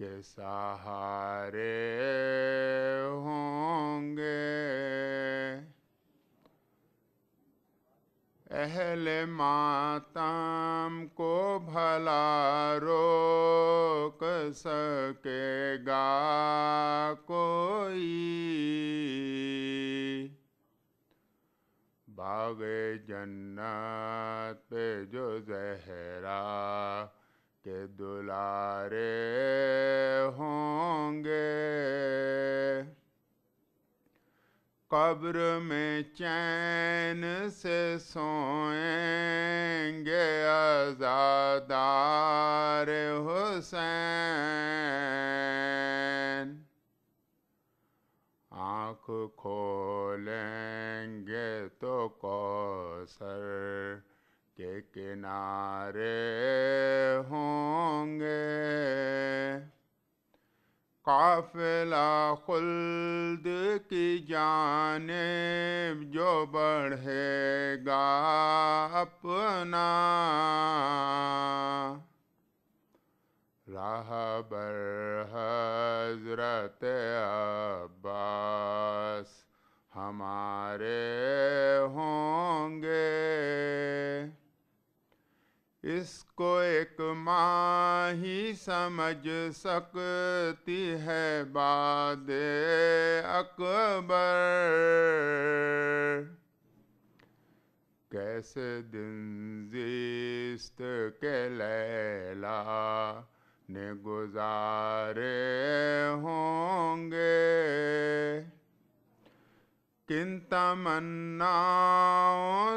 کے سہارے ہوں گے، اہل ماتم کو بھلا روک سکے گا کوئی؟ باغ جنت پہ جو زہرا کے دلارے ہوں گے، قبر میں چین سے سوئیں گے عزادار حسین، آنکھ کھولیں گے تو کوثر کے کنارے ہوں گے، قافلہ خلد کی جانب جو بڑھے گا اپنا، راہبر حضرت عباس ہمارے ہوں گے، اس کو ایک ماہی سمجھ سکتی ہے باد اکبر، کیسے دن زیست کے لیلا نے گزارے ہوں گے، کن تمناؤں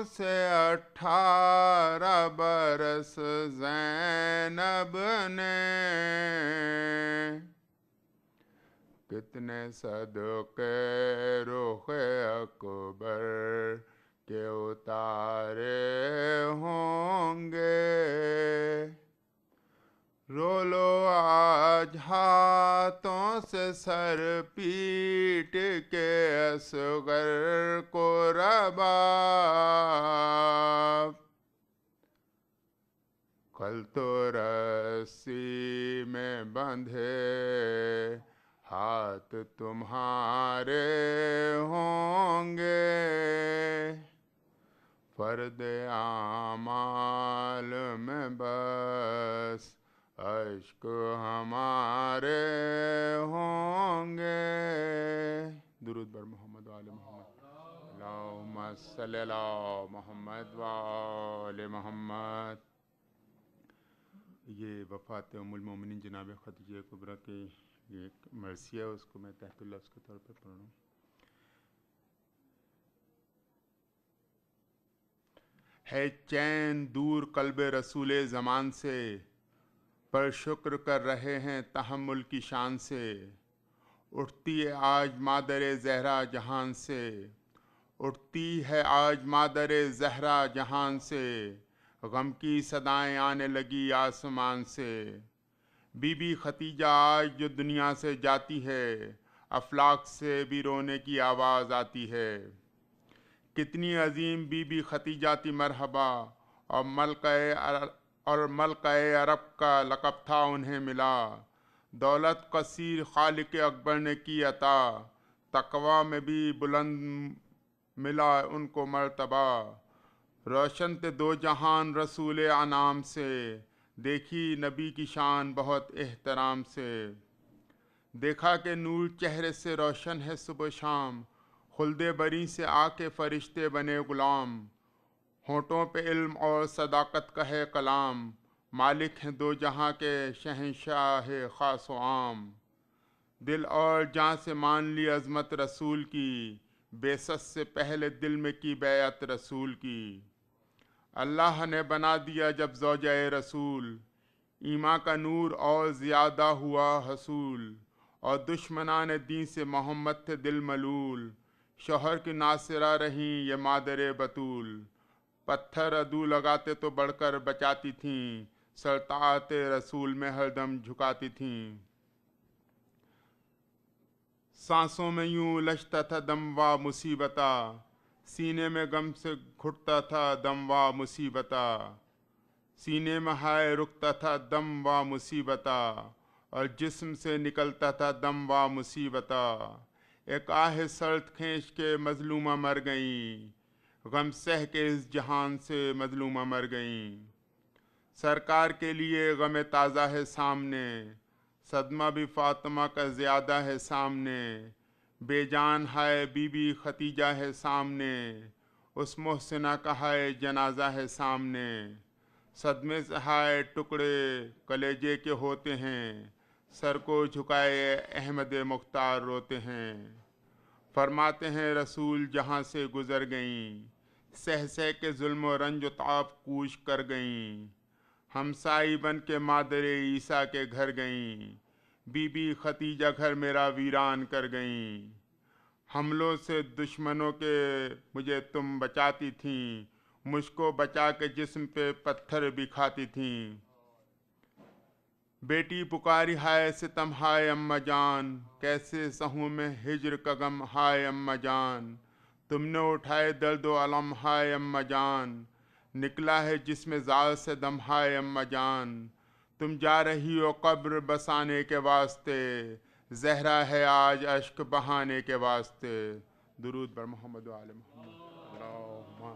سے 18 برس زینب نے، کتنے صدقے رخ اکبر کے اتارے ہوں گے، رو لو آج ہاتھوں سے سر پیٹ کے اصغر کو رباب، کل تو رسی میں بندھے ہاتھ تمہارے ہوں گے، فرد اعمال میں بس اشک ہمارے ہوں گے۔ درود بر محمد و آل محمد، اللہم صلی علی محمد و آل محمد۔ یہ وفات ام المومنین جناب خدیجہ کبریٰ کی یہ ایک مرثیہ ہے، اس کو میں تحت اللفظ کے طور پہ پڑھ رہا ہوں۔ ہے چین دور قلب رسول زمان سے، پر شکر کر رہے ہیں تحمل کی شان سے، اٹھتی ہے آج مادر زہرا جہان سے، اٹھتی ہے آج مادر زہرا جہان سے، غم کی صدائیں آنے لگی آسمان سے، بی بی ختیجہ آج جو دنیا سے جاتی ہے، افلاک سے بھی رونے کی آواز آتی ہے، کتنی عظیم بی بی ختیجہ تھی مرحبا، اور ملکہ عرب کا لقب تھا انہیں ملا، دولت کثیر خالق اکبر نے کی عطا، تقوی میں بھی بلند ملا ان کو مرتبہ، روشن تھے دو جہان رسول انعام سے، دیکھی نبی کی شان بہت احترام سے، دیکھا کہ نور چہرے سے روشن ہے صبح شام، خلد بری سے آ کے فرشتے بنے غلام، ہونٹوں پہ علم اور صداقت کا ہے کلام، مالک ہیں دو جہاں کے شہنشاہ خاص و عام، دل اور جاں سے مان لی عظمت رسول کی، بعثت سے پہلے دل میں کی بیعت رسول کی، اللہ نے بنا دیا جب زوجہ رسول، ایمان کا نور اور زیادہ ہوا حصول، اور دشمنان دین سے محمد تھے دل ملول، شوہر کی ناصرہ رہیں یہ مادر بطول، پتھر عدو لگاتے تو بڑھ کر بچاتی تھیں، سرطاعت رسول میں ہر دم جھکاتی تھیں، سانسوں میں یوں الجھتا تھا دم و مصیبتا، سینے میں غم سے گھٹتا تھا دم و مصیبتا، سینے میں ہائے رکتا تھا دم و مصیبتا، اور جسم سے نکلتا تھا دم و مصیبتا، ایک آہ سرد کھینچ کے مظلومہ مر گئیں، غم سہ کے اس جہان سے مظلومہ مر گئیں۔ سرکار کے لیے غم تازہ ہے سامنے، صدمہ بھی فاطمہ کا زیادہ ہے سامنے، بے جان ہائے بی بی ختیجہ ہے سامنے، اس محسنہ کا ہائے جنازہ ہے سامنے، صدمے سے ہائے ٹکڑے کلیجے کے ہوتے ہیں، سر کو جھکائے احمد مختار روتے ہیں۔ فرماتے ہیں رسول جہاں سے گزر گئیں، سہ سہ کے ظلم و رنج و تعب کوش کر گئیں، ہمسائی بن کے مادر عیسیٰ کے گھر گئیں، بی بی ختیجہ گھر میرا ویران کر گئیں۔ حملوں سے دشمنوں کے مجھے تم بچاتی تھیں، مجھ کو بچا کے جسم پہ پتھر بھی کھاتی تھیں۔ بیٹی پکاری ہائے ستم ہائے اماں جان، کیسے سہوں میں ہجر کا غم ہائے اماں جان، تم نے اٹھائے درد و الم ہائے اماں جان، نکلا ہے جسم زال سے دم ہائے اماں جان، تم جا رہی ہو قبر بسانے کے واسطے، زہرا ہے آج اشک بہانے کے واسطے۔ درود بر محمد و آل محمد۔ اللہم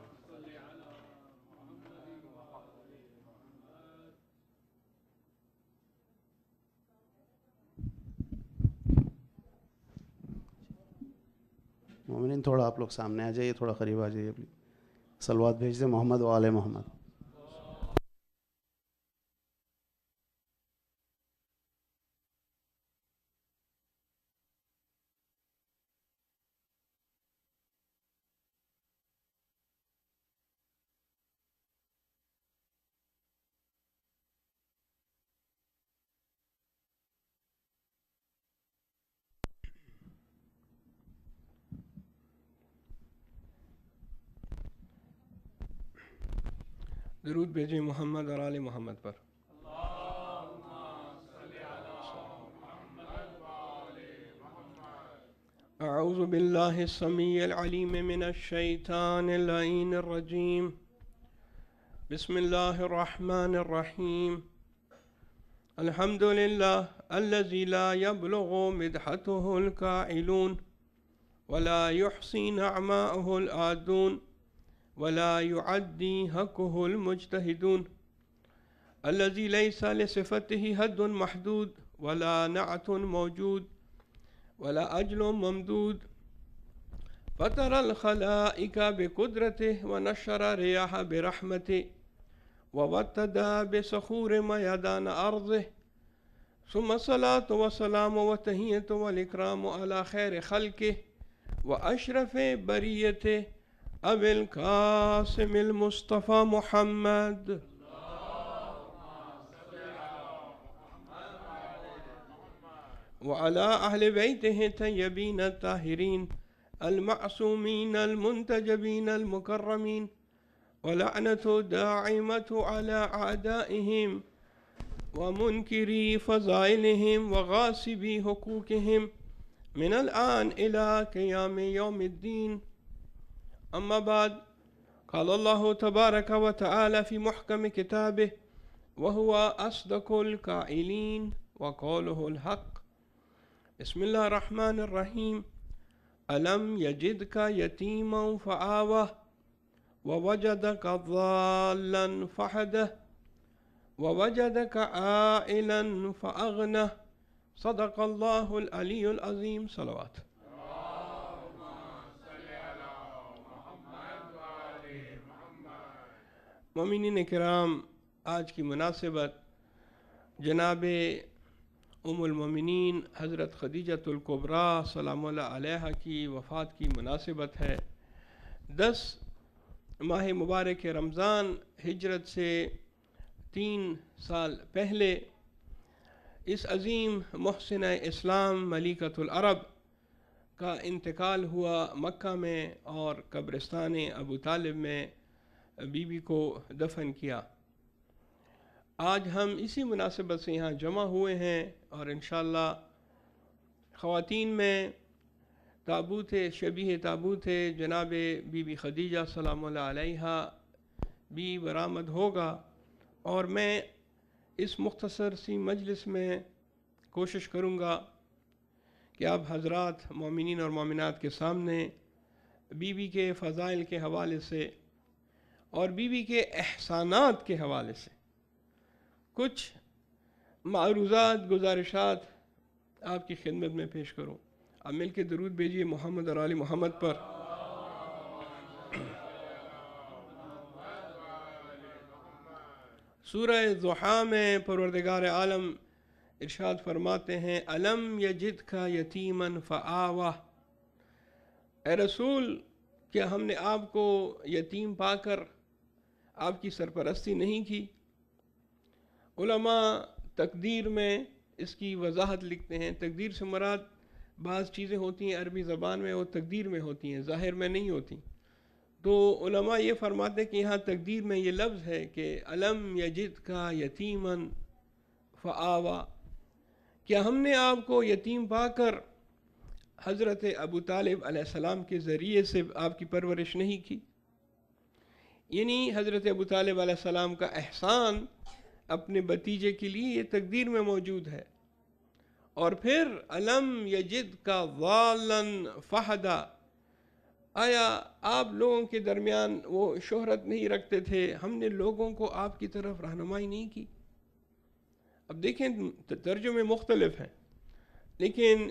مومنین تھوڑا آپ لوگ سامنے آ جائیے، تھوڑا قریب آ جائیے، صلوات بھیج دیں محمد و آل محمد۔ درود بھیجیں محمد اور آل محمد پر۔ اعوذ باللہ السمیع العلیم من الشیطان اللعین الرجیم، بسم اللہ الرحمن الرحیم، الحمد للہ الذی لا یبلغ مدحته القائلون ولا یحصی نعماءه العادون ولا يعدي حقه المجتهدون، الذي ليس لصفته حد محدود ولا نعت موجود ولا أجل ممدود، فطر الخلائق بقدرته ونشر الرياح برحمته ووتد بصخور ميدان أرضه، ثم الصلاة والسلام والتحية والإكرام على خير خلقه وأشرف بريته ابو القاسم المصطفى محمد وعلى أهل بيته الطيبين الطاهرين المعصومين المنتجبين المكرمين، ولعنة داعمة على أعدائهم ومنكري فضائلهم وغاصبي حقوقهم من الآن إلى قيام يوم الدين. أما بعد، قال الله تبارك وتعالى في محكم كتابه وهو أصدق القائلين وقوله الحق، بسم الله الرحمن الرحيم، ألم يجدك يتيما فآوى ووجدك ضالا فهدى ووجدك عائلا فأغنى، صدق الله العلي العظيم. صلوات. مومنین کرام، آج کی مناسبت جناب ام المومنین حضرت خدیجۃ الکبریٰ سلام اللہ علیہا کی وفات کی مناسبت ہے۔ 10 ماہ مبارک رمضان ہجرت سے 3 سال پہلے اس عظیم محسنہ اسلام ملیکۃ العرب کا انتقال ہوا مکہ میں، اور قبرستان ابو طالب میں بی بی کو دفن کیا۔ آج ہم اسی مناسبت سے یہاں جمع ہوئے ہیں، اور انشاءاللہ خواتین میں تابوت شبیہ تابوت جناب بی بی خدیجہ سلام اللہ علیہا بھی برآمد ہوگا، اور میں اس مختصر سی مجلس میں کوشش کروں گا کہ آپ حضرات مومنین اور مومنات کے سامنے بی بی کے فضائل کے حوالے سے اور بی بی کے احسانات کے حوالے سے کچھ معروضات، گزارشات آپ کی خدمت میں پیش کروں۔ آپ مل کے درود بھیجیے محمد اور آل محمد پر۔ سورہ ضحیٰ میں پروردگار عالم ارشاد فرماتے ہیں الم یجدک یتیما فآوہ، اے رسول کیا ہم نے آپ کو یتیم پا کر آپ کی سرپرستی نہیں کی؟ علماء تقدیر میں اس کی وضاحت لکھتے ہیں۔ تقدیر سے مراد بعض چیزیں ہوتی ہیں عربی زبان میں وہ تقدیر میں ہوتی ہیں، ظاہر میں نہیں ہوتی۔ تو علماء یہ فرماتے ہیں کہ یہاں تقدیر میں یہ لفظ ہے کہ الم یجدک یتیما فآوہ، کیا ہم نے آپ کو یتیم پا کر حضرت ابو طالب علیہ السلام کے ذریعے سے آپ کی پرورش نہیں کی؟ یعنی حضرت ابو طالب علیہ السلام کا احسان اپنے بھتیجے کے لیے یہ تقدیر میں موجود ہے۔ اور پھر الم یجدک ضالا فہدا، آیا آپ لوگوں کے درمیان وہ شہرت نہیں رکھتے تھے؟ ہم نے لوگوں کو آپ کی طرف رہنمائی نہیں کی؟ اب دیکھیں ترجمے مختلف ہیں، لیکن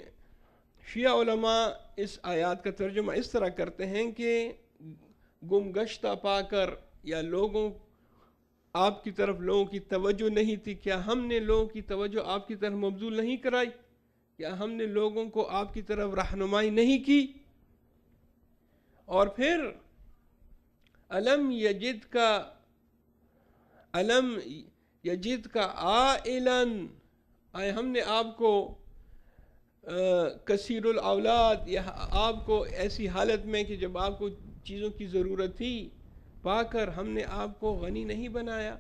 شیعہ علماء اس آیات کا ترجمہ اس طرح کرتے ہیں کہ گم گشتہ پا کر یا لوگوں آپ کی طرف لوگوں کی توجہ نہیں تھی، کیا ہم نے لوگوں کی توجہ آپ کی طرف مبذول نہیں کرائی؟ کیا ہم نے لوگوں کو آپ کی طرف رہنمائی نہیں کی؟ اور پھر الم یجد کا عائلاً، آئے ہم نے آپ کو کثیر الاولاد یا آپ کو ایسی حالت میں کہ جب آپ کو چیزوں کی ضرورت تھی پا کر ہم نے آپ کو غنی نہیں بنایا؟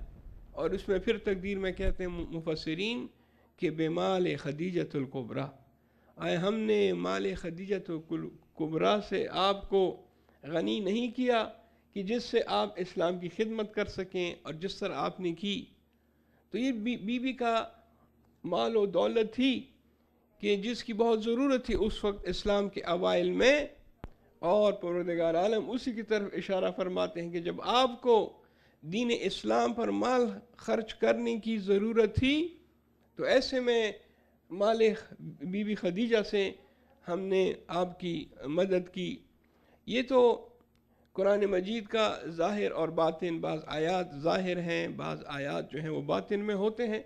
اور اس میں پھر تقدیر میں کہتے ہیں مفسرین کہ بمال خدیجۃ الکبریٰ، آئے ہم نے مال خدیجۃ الکبریٰ سے آپ کو غنی نہیں کیا کہ جس سے آپ اسلام کی خدمت کر سکیں، اور جس طرح آپ نے کی۔ تو یہ بی بی کا مال و دولت تھی کہ جس کی بہت ضرورت تھی اس وقت اسلام کے اوائل میں، اور پروردگار عالم اسی کی طرف اشارہ فرماتے ہیں کہ جب آپ کو دین اسلام پر مال خرچ کرنے کی ضرورت تھی تو ایسے میں مال بی بی خدیجہ سے ہم نے آپ کی مدد کی۔ یہ تو قرآن مجید کا ظاہر اور باطن، بعض آیات ظاہر ہیں، بعض آیات جو ہیں وہ باطن میں ہوتے ہیں،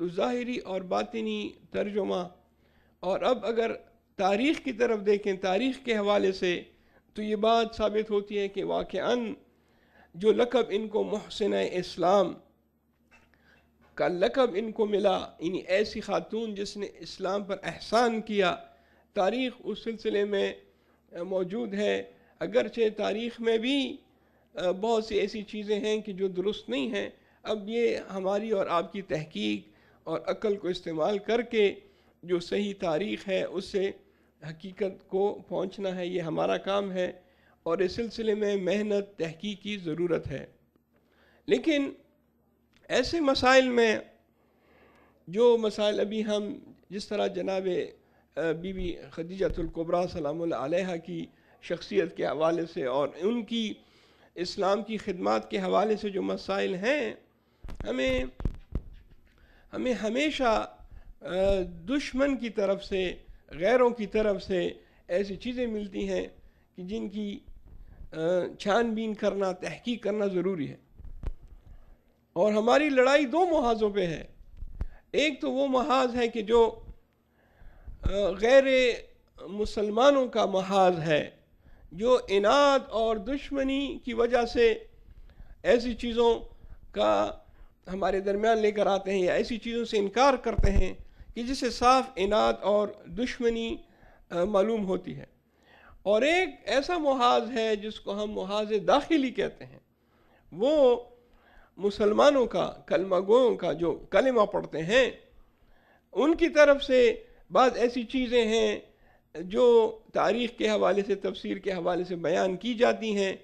تو ظاہری اور باطنی ترجمہ۔ اور اب اگر تاریخ کی طرف دیکھیں، تاریخ کے حوالے سے، تو یہ بات ثابت ہوتی ہے کہ واقعاً جو لقب ان کو محسن اسلام کا لقب ان کو ملا، یعنی ایسی خاتون جس نے اسلام پر احسان کیا، تاریخ اس سلسلے میں موجود ہے۔ اگرچہ تاریخ میں بھی بہت سی ایسی چیزیں ہیں کہ جو درست نہیں ہیں، اب یہ ہماری اور آپ کی تحقیق اور عقل کو استعمال کر کے جو صحیح تاریخ ہے اس سے حقیقت کو پہنچنا ہے، یہ ہمارا کام ہے، اور اس سلسلے میں محنت تحقیق کی ضرورت ہے۔ لیکن ایسے مسائل میں جو مسائل ابھی ہم جس طرح جناب بی بی خدیجۃ الکبریٰ سلام اللہ علیہا کی شخصیت کے حوالے سے اور ان کی اسلام کی خدمات کے حوالے سے جو مسائل ہیں، ہمیں ہمیشہ دشمن کی طرف سے، غیروں کی طرف سے ایسی چیزیں ملتی ہیں کہ جن کی چھان بین کرنا، تحقیق کرنا ضروری ہے۔ اور ہماری لڑائی دو محاذوں پہ ہے۔ ایک تو وہ محاذ ہے کہ جو غیر مسلمانوں کا محاذ ہے، جو عناد اور دشمنی کی وجہ سے ایسی چیزوں کا ہمارے درمیان لے کر آتے ہیں یا ایسی چیزوں سے انکار کرتے ہیں کہ جسے صاف عناد اور دشمنی معلوم ہوتی ہے۔ اور ایک ایسا محاذ ہے جس کو ہم محاذ داخلی کہتے ہیں، وہ مسلمانوں کا، کلمہ گوؤں کا جو کلمہ پڑھتے ہیں، ان کی طرف سے بعض ایسی چیزیں ہیں جو تاریخ کے حوالے سے، تفسیر کے حوالے سے بیان کی جاتی ہیں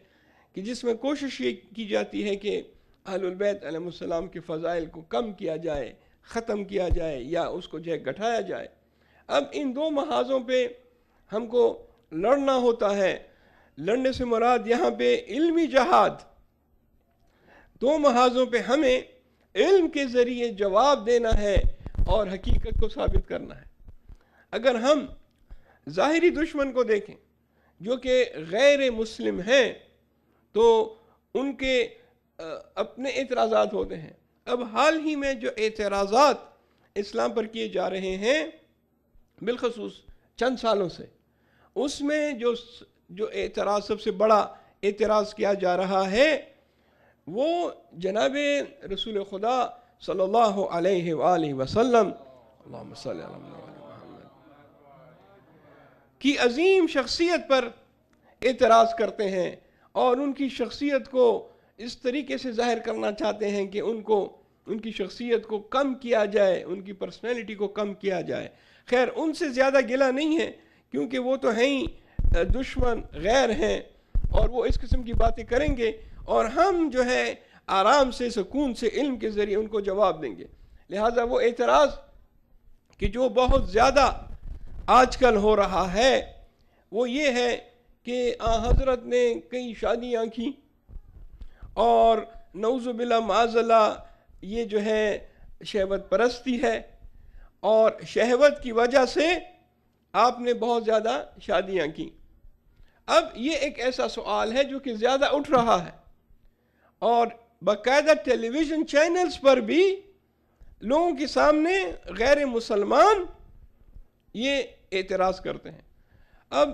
کہ جس میں کوشش یہ کی جاتی ہے کہ اہل البیت علیہ السلام کے فضائل کو کم کیا جائے، ختم کیا جائے یا اس کو جو ہے گھٹایا جائے۔ اب ان دو محاذوں پہ ہم کو لڑنا ہوتا ہے۔ لڑنے سے مراد یہاں پہ علمی جہاد، دو محاذوں پہ ہمیں علم کے ذریعے جواب دینا ہے اور حقیقت کو ثابت کرنا ہے۔ اگر ہم ظاہری دشمن کو دیکھیں جو کہ غیر مسلم ہیں تو ان کے اپنے اعتراضات ہوتے ہیں۔ اب حال ہی میں جو اعتراضات اسلام پر کیے جا رہے ہیں بالخصوص چند سالوں سے، اس میں جو اعتراض سب سے بڑا اعتراض کیا جا رہا ہے وہ جناب رسول خدا صلی اللہ علیہ وآلہ وسلم اللہم صلی علی محمد کی عظیم شخصیت پر اعتراض کرتے ہیں، اور ان کی شخصیت کو اس طریقے سے ظاہر کرنا چاہتے ہیں کہ ان کی شخصیت کو کم کیا جائے، ان کی پرسنالٹی کو کم کیا جائے۔ خیر ان سے زیادہ گلہ نہیں ہے کیونکہ وہ تو ہیں ہی دشمن غیر ہیں، اور وہ اس قسم کی باتیں کریں گے اور ہم جو ہے آرام سے سکون سے علم کے ذریعے ان کو جواب دیں گے۔ لہٰذا وہ اعتراض کہ جو بہت زیادہ آج کل ہو رہا ہے وہ یہ ہے کہ حضرت نے کئی شادیاں کی اور نعوذ باللہ معاذ اللہ یہ جو ہے شہوت پرستی ہے، اور شہوت کی وجہ سے آپ نے بہت زیادہ شادیاں کی۔ اب یہ ایک ایسا سوال ہے جو کہ زیادہ اٹھ رہا ہے، اور باقاعدہ ٹیلی ویژن چینلز پر بھی لوگوں کے سامنے غیر مسلمان یہ اعتراض کرتے ہیں۔ اب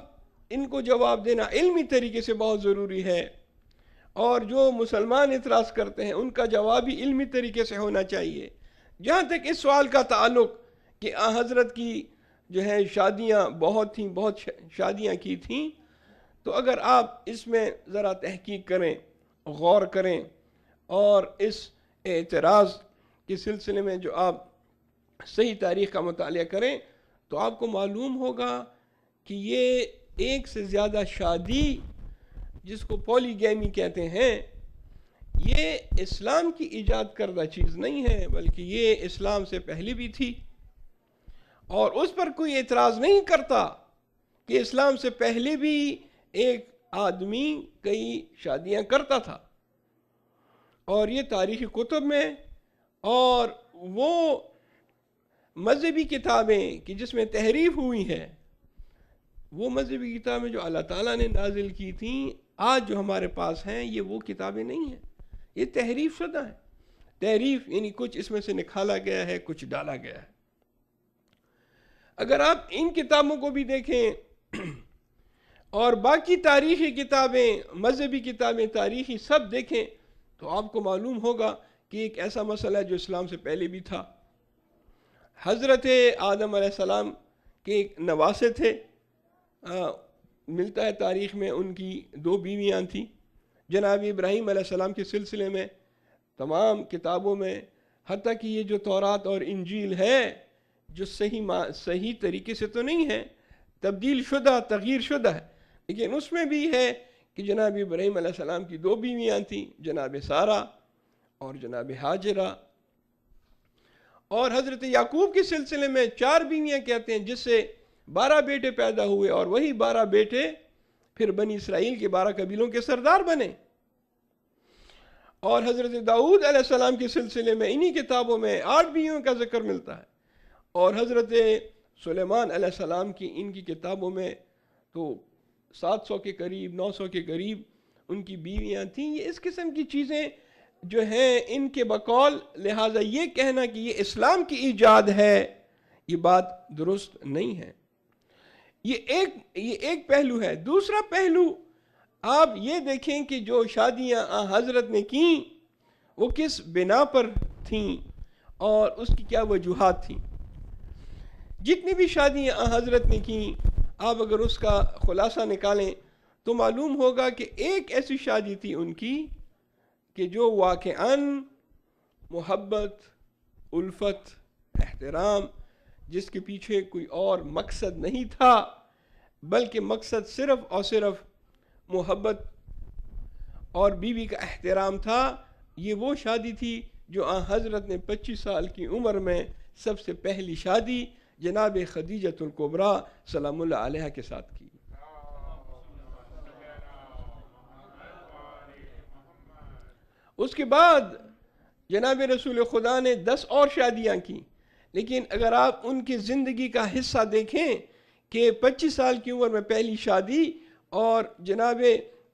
ان کو جواب دینا علمی طریقے سے بہت ضروری ہے، اور جو مسلمان اعتراض کرتے ہیں ان کا جواب بھی علمی طریقے سے ہونا چاہیے۔ جہاں تک اس سوال کا تعلق کہ حضرت کی جو ہے شادیاں بہت شادیاں کی تھیں، تو اگر آپ اس میں ذرا تحقیق کریں، غور کریں، اور اس اعتراض کے سلسلے میں جو آپ صحیح تاریخ کا مطالعہ کریں تو آپ کو معلوم ہوگا کہ یہ ایک سے زیادہ شادی جس کو پولی گیمی کہتے ہیں، یہ اسلام کی ایجاد کردہ چیز نہیں ہے، بلکہ یہ اسلام سے پہلے بھی تھی، اور اس پر کوئی اعتراض نہیں کرتا کہ اسلام سے پہلے بھی ایک آدمی کئی شادیاں کرتا تھا، اور یہ تاریخی کتب میں اور وہ مذہبی کتابیں کہ جس میں تحریف ہوئی ہے، وہ مذہبی کتابیں جو اللہ تعالیٰ نے نازل کی تھیں آج جو ہمارے پاس ہیں یہ وہ کتابیں نہیں ہیں، یہ تحریف شدہ ہیں۔ تحریف یعنی کچھ اس میں سے نکالا گیا ہے، کچھ ڈالا گیا ہے۔ اگر آپ ان کتابوں کو بھی دیکھیں اور باقی تاریخی کتابیں، مذہبی کتابیں، تاریخی سب دیکھیں تو آپ کو معلوم ہوگا کہ ایک ایسا مسئلہ ہے جو اسلام سے پہلے بھی تھا۔ حضرت آدم علیہ السلام کے ایک نواسے تھے، ملتا ہے تاریخ میں ان کی 2 بیویاں تھیں۔ جناب ابراہیم علیہ السلام کے سلسلے میں تمام کتابوں میں، حتیٰ کہ یہ جو تورات اور انجیل ہے جو صحیح طریقے سے تو نہیں ہے، تبدیل شدہ، تغییر شدہ ہے، لیکن اس میں بھی ہے کہ جناب ابراہیم علیہ السلام کی 2 بیویاں تھیں، جناب سارہ اور جناب ہاجرہ، اور حضرت یعقوب کے سلسلے میں 4 بیویاں کہتے ہیں، جس سے 12 بیٹے پیدا ہوئے، اور وہی 12 بیٹے پھر بنی اسرائیل کے 12 قبیلوں کے سردار بنے۔ اور حضرت داؤد علیہ السلام کے سلسلے میں انہی کتابوں میں 8 بیویوں کا ذکر ملتا ہے، اور حضرت سلیمان علیہ السلام کی ان کی کتابوں میں تو 700 کے قریب، 900 کے قریب ان کی بیویاں تھیں۔ یہ اس قسم کی چیزیں جو ہیں ان کے بقول، لہٰذا یہ کہنا کہ یہ اسلام کی ایجاد ہے یہ بات درست نہیں ہے۔ یہ ایک پہلو ہے۔ دوسرا پہلو آپ یہ دیکھیں کہ جو شادیاں حضرت نے کیں وہ کس بنا پر تھیں اور اس کی کیا وجوہات تھیں۔ جتنی بھی شادیاں حضرت نے کیں، آپ اگر اس کا خلاصہ نکالیں تو معلوم ہوگا کہ ایک ایسی شادی تھی ان کی کہ جو واقعاً محبت، الفت، احترام، جس کے پیچھے کوئی اور مقصد نہیں تھا بلکہ مقصد صرف اور صرف محبت اور بیوی کا احترام تھا، یہ وہ شادی تھی جو حضرت نے 25 سال کی عمر میں سب سے پہلی شادی جناب خدیجۃ الکبریٰ سلام اللہ علیہا کے ساتھ کی۔ اس کے بعد جناب رسول خدا نے 10 اور شادیاں کی، لیکن اگر آپ ان کی زندگی کا حصہ دیکھیں کہ 25 سال کی عمر میں پہلی شادی اور جناب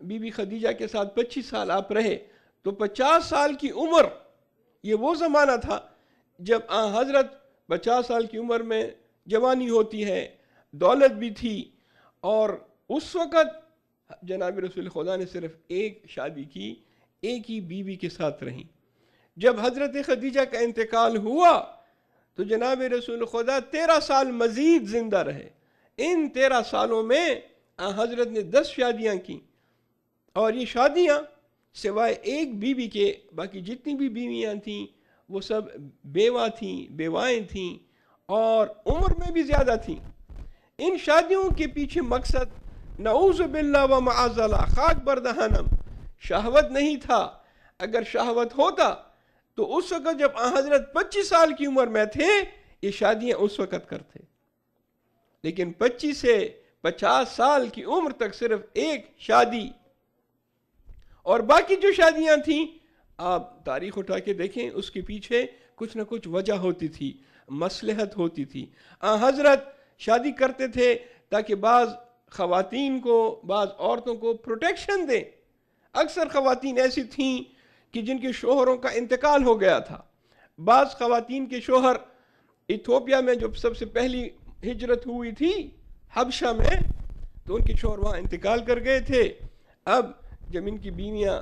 بی بی خدیجہ کے ساتھ 25 سال آپ رہے، تو 50 سال کی عمر یہ وہ زمانہ تھا جب حضرت 50 سال کی عمر میں جوانی ہوتی ہے، دولت بھی تھی، اور اس وقت جناب رسول خدا نے صرف ایک شادی کی، ایک ہی بیوی کے ساتھ رہیں۔ جب حضرت خدیجہ کا انتقال ہوا تو جناب رسول خدا 13 سال مزید زندہ رہے۔ ان 13 سالوں میں حضرت نے 10 شادیاں کی، اور یہ شادیاں سوائے ایک بیوی کے باقی جتنی بھی بیویاں تھیں وہ سب بیوہ تھیں، بیوائیں تھیں، اور عمر میں بھی زیادہ تھیں۔ ان شادیوں کے پیچھے مقصد نعوذ باللہ و معاذ اللہ خاک بردہنم شہوت نہیں تھا۔ اگر شہوت ہوتا تو اس وقت جب حضرت 25 سال کی عمر میں تھے یہ شادیاں اس وقت کرتے، لیکن 25 سے 50 سال کی عمر تک صرف ایک شادی، اور باقی جو شادیاں تھیں آپ تاریخ اٹھا کے دیکھیں اس کے پیچھے کچھ نہ کچھ وجہ ہوتی تھی، مصلحت ہوتی تھی۔ حضرت شادی کرتے تھے تاکہ بعض خواتین کو، بعض عورتوں کو پروٹیکشن دیں۔ اکثر خواتین ایسی تھیں کہ جن کے شوہروں کا انتقال ہو گیا تھا۔ بعض خواتین کے شوہر ایتھوپیا میں جو سب سے پہلی ہجرت ہوئی تھی حبشہ میں، تو ان کے شوہر وہاں انتقال کر گئے تھے۔ اب جب ان کی بیویاں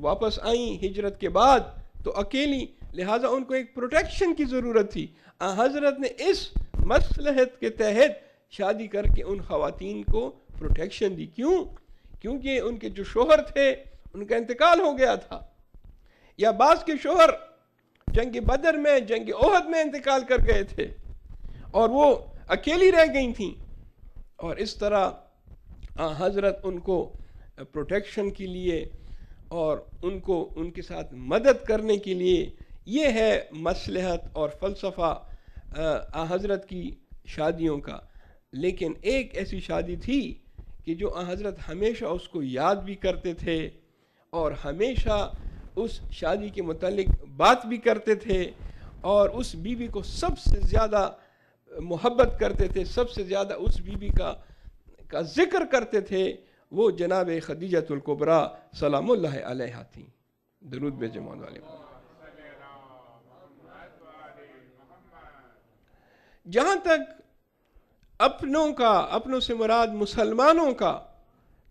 واپس آئیں ہجرت کے بعد تو اکیلی، لہٰذا ان کو ایک پروٹیکشن کی ضرورت تھی۔ حضرت نے اس مصلحت کے تحت شادی کر کے ان خواتین کو پروٹیکشن دی۔ کیوں؟ کیونکہ ان کے جو شوہر تھے ان کا انتقال ہو گیا تھا، یا بعض کے شوہر جنگ بدر میں، جنگ احد میں انتقال کر گئے تھے اور وہ اکیلی رہ گئی تھیں، اور اس طرح حضرت ان کو پروٹیکشن کے لیے اور ان کو ان کے ساتھ مدد کرنے کے لیے، یہ ہے مصلحت اور فلسفہ حضرت کی شادیوں کا۔ لیکن ایک ایسی شادی تھی کہ جو حضرت ہمیشہ اس کو یاد بھی کرتے تھے اور ہمیشہ اس شادی کے متعلق بات بھی کرتے تھے، اور اس بیوی کو سب سے زیادہ محبت کرتے تھے، سب سے زیادہ اس بیوی کا ذکر کرتے تھے، وہ جناب خدیجۃ الکبریٰ سلام اللہ علیہا تھیں۔ درود بھیجیں مولا علیہ۔ جہاں تک اپنوں سے مراد مسلمانوں کا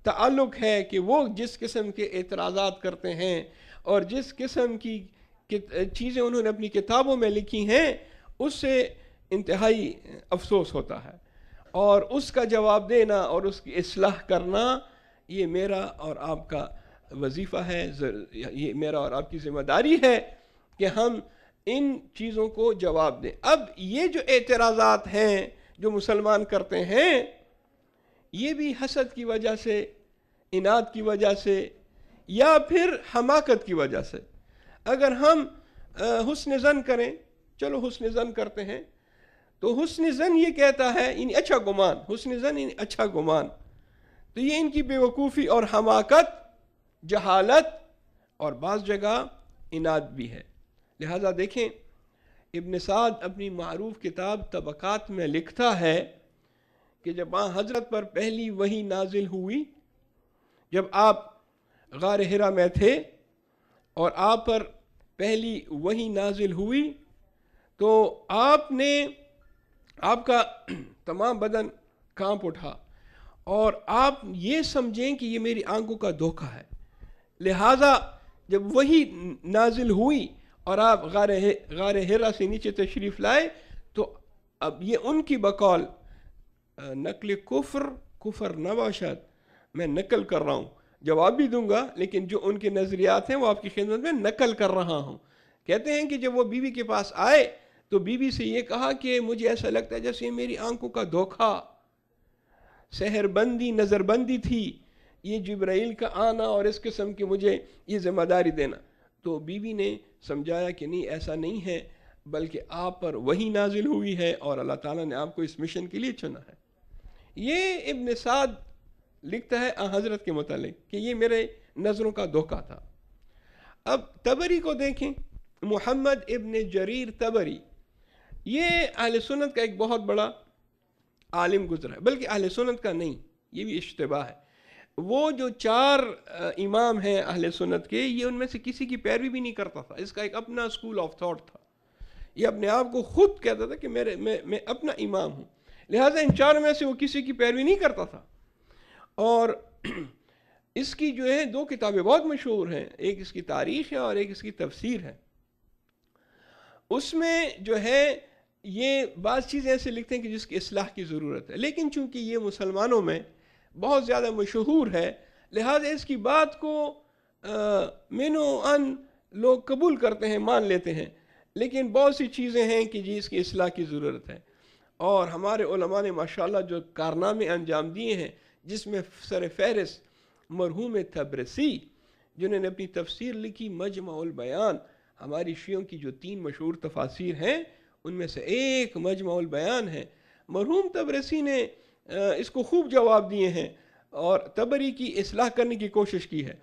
تعلق ہے کہ وہ جس قسم کے اعتراضات کرتے ہیں اور جس قسم کی چیزیں انہوں نے اپنی کتابوں میں لکھی ہیں، اس سے انتہائی افسوس ہوتا ہے، اور اس کا جواب دینا اور اس کی اصلاح کرنا یہ میرا اور آپ کا وظیفہ ہے، یہ میرا اور آپ کی ذمہ داری ہے کہ ہم ان چیزوں کو جواب دیں۔ اب یہ جو اعتراضات ہیں جو مسلمان کرتے ہیں، یہ بھی حسد کی وجہ سے، اناد کی وجہ سے، یا پھر حماقت کی وجہ سے۔ اگر ہم حسن ظن کریں، چلو حسن ظن کرتے ہیں، تو حسن ظن یہ کہتا ہے یعنی اچھا گمان، حسن ظن یعنی اچھا گمان، تو یہ ان کی بے وقوفی اور حماقت، جہالت اور بعض جگہ اناد بھی ہے۔ لہذا دیکھیں ابن سعد اپنی معروف کتاب طبقات میں لکھتا ہے کہ جب حضرت پر پہلی وحی نازل ہوئی، جب آپ غار حرا میں تھے اور آپ پر پہلی وحی نازل ہوئی، تو آپ کا تمام بدن کانپ اٹھا اور آپ یہ سمجھیں کہ یہ میری آنکھوں کا دھوکہ ہے۔ لہٰذا جب وحی نازل ہوئی اور آپ غار حرا سے نیچے تشریف لائے، تو اب یہ ان کی بقول نقل کفر نہ باشد، میں نقل کر رہا ہوں، جواب بھی دوں گا، لیکن جو ان کے نظریات ہیں وہ آپ کی خدمت میں نقل کر رہا ہوں۔ کہتے ہیں کہ جب وہ بیوی کے پاس آئے تو بیوی سے یہ کہا کہ مجھے ایسا لگتا ہے جیسے میری آنکھوں کا دھوکہ، سحر بندی، نظر بندی تھی، یہ جبرائیل کا آنا اور اس قسم کی مجھے یہ ذمہ داری دینا۔ تو بیوی نے سمجھایا کہ نہیں ایسا نہیں ہے، بلکہ آپ پر وحی نازل ہوئی ہے اور اللہ تعالیٰ نے آپ کو اس مشن کے لیے چنا ہے۔ یہ ابن سعد لکھتا ہے حضرت کے متعلق کہ یہ میرے نظروں کا دھوکہ تھا۔ اب طبری کو دیکھیں، محمد ابن جریر طبری، یہ اہل سنت کا ایک بہت بڑا عالم گزرا ہے، بلکہ اہل سنت کا نہیں، یہ بھی اشتباہ ہے۔ وہ جو 4 امام ہیں اہل سنت کے، یہ ان میں سے کسی کی پیروی بھی نہیں کرتا تھا، اس کا ایک اپنا اسکول آف تھاٹ تھا، یہ اپنے آپ کو خود کہتا تھا کہ میں اپنا امام ہوں، لہٰذا ان 4 میں سے وہ کسی کی پیروی نہیں کرتا تھا۔ اور اس کی جو ہے 2 کتابیں بہت مشہور ہیں، ایک اس کی تاریخ ہے اور ایک اس کی تفسیر ہے۔ اس میں جو ہے یہ بعض چیزیں ایسے لکھتے ہیں کہ جس کی اصلاح کی ضرورت ہے، لیکن چونکہ یہ مسلمانوں میں بہت زیادہ مشہور ہے، لہذا اس کی بات کو من و ان لوگ قبول کرتے ہیں، مان لیتے ہیں، لیکن بہت سی چیزیں ہیں کہ جی اس کی اصلاح کی ضرورت ہے۔ اور ہمارے علماء نے ماشاءاللہ جو کارنامے انجام دیے ہیں، جس میں سر فہرست مرحوم تبرسی، جنہوں نے اپنی تفسیر لکھی مجمع البیان، ہماری شیعوں کی جو 3 مشہور تفاسیر ہیں ان میں سے ایک مجمع البیان ہے، مرحوم تبرسی نے اس کو خوب جواب دیے ہیں اور طبری کی اصلاح کرنے کی کوشش کی ہے۔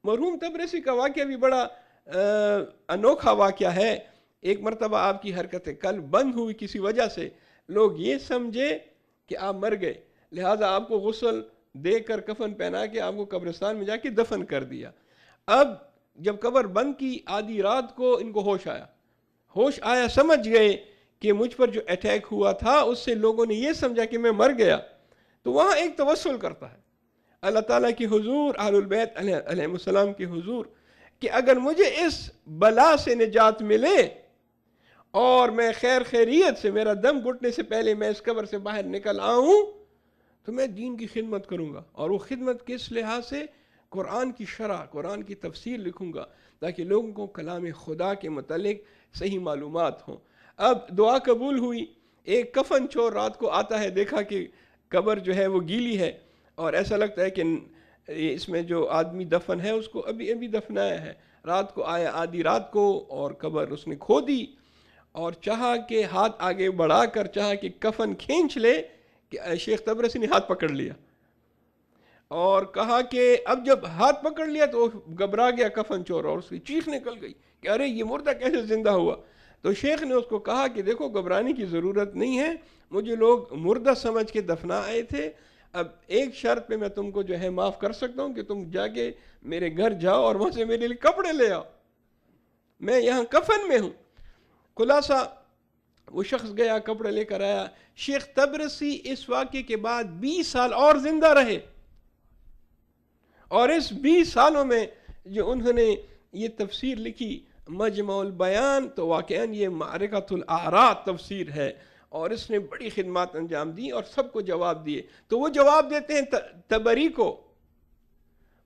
مرحوم تبرسی کا واقعہ بھی بڑا انوکھا واقعہ ہے۔ ایک مرتبہ آپ کی حرکت قلب بند ہوئی کسی وجہ سے، لوگ یہ سمجھے کہ آپ مر گئے، لہٰذا آپ کو غسل دے کر کفن پہنا کے آپ کو قبرستان میں جا کے دفن کر دیا۔ اب جب قبر بند کی، آدھی رات کو ان کو ہوش آیا، سمجھ گئے کہ مجھ پر جو اٹیک ہوا تھا اس سے لوگوں نے یہ سمجھا کہ میں مر گیا، تو وہاں ایک توسل کرتا ہے اللہ تعالیٰ کی حضور، اہل البیت علیہ السلام کی حضور، کہ اگر مجھے اس بلا سے نجات ملے اور میں خیریت سے، میرا دم گھٹنے سے پہلے میں اس قبر سے باہر نکل آؤں تو میں دین کی خدمت کروں گا۔ اور وہ خدمت کس لحاظ سے؟ قرآن کی شرح، قرآن کی تفسیر لکھوں گا تاکہ لوگوں کو کلام خدا کے متعلق صحیح معلومات ہوں۔ اب دعا قبول ہوئی، ایک کفن چور رات کو آتا ہے، دیکھا کہ قبر جو ہے وہ گیلی ہے اور ایسا لگتا ہے کہ اس میں جو آدمی دفن ہے اس کو ابھی دفنایا ہے۔ رات کو آیا، آدھی رات کو، اور قبر اس نے کھو دی اور چاہا کہ ہاتھ آگے بڑھا کر چاہا کہ کفن کھینچ لے، کہ شیخ تبرسی نے ہاتھ پکڑ لیا اور کہا کہ اب جب ہاتھ پکڑ لیا تو گھبرا گیا کفن چور اور اس کی چیخ نکل گئی کہ ارے یہ مردہ کیسے زندہ ہوا؟ تو شیخ نے اس کو کہا کہ دیکھو گھبرانے کی ضرورت نہیں ہے، مجھے لوگ مردہ سمجھ کے دفنا آئے تھے، اب ایک شرط پہ میں تم کو جو ہے معاف کر سکتا ہوں کہ تم جا کے میرے گھر جاؤ اور وہاں سے میرے لیے کپڑے لے آؤ، میں یہاں کفن میں ہوں۔ خلاصہ وہ شخص گیا، کپڑے لے کر آیا۔ شیخ تبرسی اس واقعے کے بعد 20 سال اور زندہ رہے، اور اس 20 سالوں میں جو انہوں نے یہ تفسیر لکھی مجمع البیان، تو واقعاً یہ معرکۃ الاعراض تفسیر ہے، اور اس نے بڑی خدمات انجام دی اور سب کو جواب دیے۔ تو وہ جواب دیتے ہیں طبری کو۔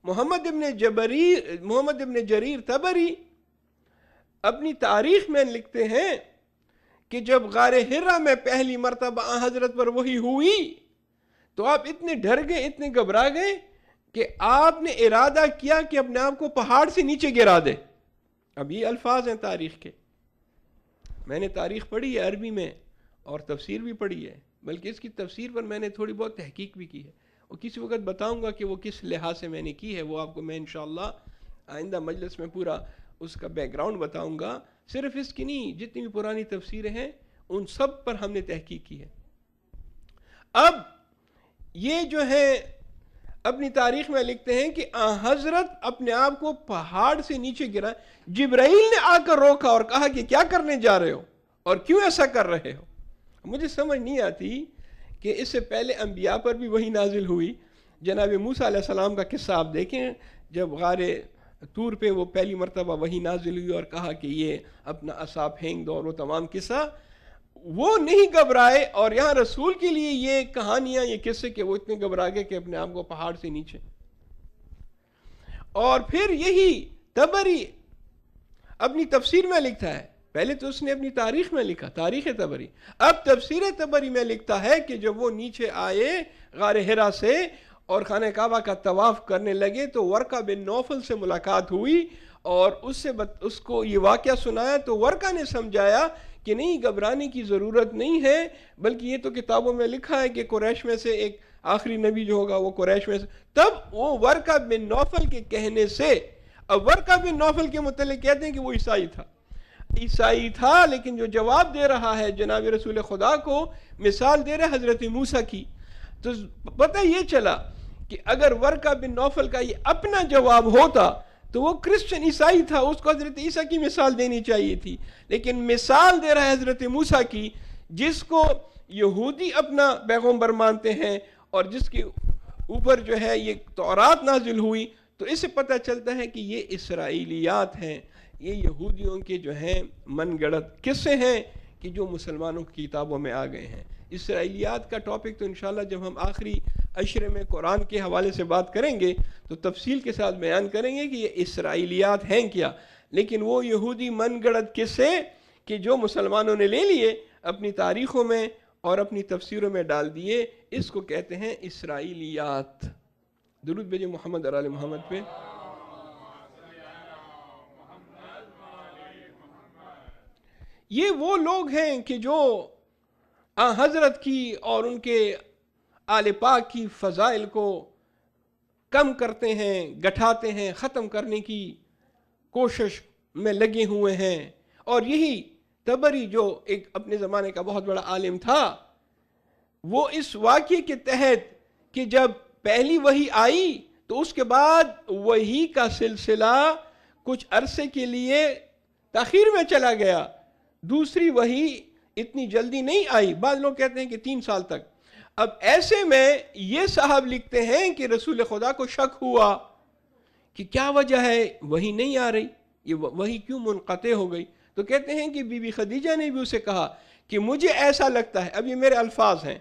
محمد ابن جریر طبری اپنی تاریخ میں لکھتے ہیں کہ جب غار حرا میں پہلی مرتبہ حضرت پر وحی ہوئی تو آپ اتنے ڈر گئے، اتنے گھبرا گئے کہ آپ نے ارادہ کیا کہ اپنے آپ کو پہاڑ سے نیچے گرا دے۔ اب یہ الفاظ ہیں تاریخ کے، میں نے تاریخ پڑھی ہے عربی میں اور تفسیر بھی پڑھی ہے، بلکہ اس کی تفسیر پر میں نے تھوڑی بہت تحقیق بھی کی ہے، اور کسی وقت بتاؤں گا کہ وہ کس لحاظ سے میں نے کی ہے، وہ آپ کو میں انشاءاللہ آئندہ مجلس میں پورا اس کا بیک گراؤنڈ بتاؤں گا۔ صرف اس کی نہیں، جتنی بھی پرانی تفسیریں ہیں ان سب پر ہم نے تحقیق کی ہے۔ اب یہ جو ہے اپنی تاریخ میں لکھتے ہیں کہ حضرت اپنے آپ کو پہاڑ سے نیچے گرا، جبرائیل نے آ کر روکا اور کہا کہ کیا کرنے جا رہے ہو اور کیوں ایسا کر رہے ہو؟ مجھے سمجھ نہیں آتی کہ اس سے پہلے انبیاء پر بھی وہی نازل ہوئی۔ جناب موسیٰ علیہ السلام کا قصہ آپ دیکھیں، جب غار طور پہ وہ پہلی مرتبہ وہی نازل ہوئی اور کہا کہ یہ اپنا عصا پھینک دو، اور وہ تمام قصہ، وہ نہیں گھبرائے، اور یہاں رسول کے لیے یہ کہانیاں، یہ قصے کہ وہ اتنے گھبرا گئے کہ اپنے آپ کو پہاڑ سے نیچے۔ اور پھر یہی طبری اپنی تفسیر میں لکھتا ہے، پہلے تو اس نے اپنی تاریخ میں لکھا، تاریخ طبری، اب تفسیر طبری میں لکھتا ہے کہ جب وہ نیچے آئے غار حرا سے اور خانہ کعبہ کا طواف کرنے لگے تو ورقہ بن نوفل سے ملاقات ہوئی، اور اس کو یہ واقعہ سنایا تو ورقہ نے سمجھایا کہ نہیں، گھبرانے کی ضرورت نہیں ہے، بلکہ یہ تو کتابوں میں لکھا ہے کہ قریش میں سے ایک آخری نبی جو ہوگا وہ قریش میں سے. تب وہ ورقہ بن نوفل کے کہنے سے، اب ورقہ بن نوفل کے متعلق کہتے ہیں کہ وہ عیسائی تھا لیکن جو جواب دے رہا ہے جناب رسول خدا کو، مثال دے رہا ہے حضرت موسیٰ کی. تو پتہ یہ چلا کہ اگر ورقہ بن نوفل کا یہ اپنا جواب ہوتا تو وہ کرسچن عیسائی تھا، اس کو حضرت عیسیٰ کی مثال دینی چاہیے تھی، لیکن مثال دے رہا ہے حضرت موسیٰ کی، جس کو یہودی اپنا پیغمبر مانتے ہیں اور جس کے اوپر جو ہے یہ تورات نازل ہوئی. تو اس سے پتہ چلتا ہے کہ یہ اسرائیلیات ہیں، یہ یہودیوں کے جو ہیں من گڑت قصے ہیں کہ جو مسلمانوں کی کتابوں میں آ گئے ہیں. اسرائیلیات کا ٹاپک تو انشاءاللہ جب ہم آخری عشرے میں قرآن کے حوالے سے بات کریں گے تو تفصیل کے ساتھ بیان کریں گے کہ یہ اسرائیلیات ہیں کیا. لیکن وہ یہودی من گڑت قصے کہ جو مسلمانوں نے لے لیے اپنی تاریخوں میں اور اپنی تفسیروں میں ڈال دیے، اس کو کہتے ہیں اسرائیلیات. درود بھیجیں محمد اور آل محمد پہ. یہ وہ لوگ ہیں کہ جو حضرت کی اور ان کے آل پاک کی فضائل کو کم کرتے ہیں، گٹھاتے ہیں، ختم کرنے کی کوشش میں لگے ہوئے ہیں. اور یہی طبری جو ایک اپنے زمانے کا بہت بڑا عالم تھا، وہ اس واقعے کے تحت کہ جب پہلی وحی آئی تو اس کے بعد وحی کا سلسلہ کچھ عرصے کے لیے تاخیر میں چلا گیا، دوسری وحی اتنی جلدی نہیں آئی، بعض لوگ کہتے ہیں کہ 3 سال تک. اب ایسے میں یہ صاحب لکھتے ہیں کہ رسول خدا کو شک ہوا کہ کیا وجہ ہے وحی نہیں آ رہی، یہ وحی کیوں منقطع ہو گئی. تو کہتے ہیں کہ بی بی خدیجہ نے بھی اسے کہا کہ مجھے ایسا لگتا ہے، اب یہ میرے الفاظ ہیں،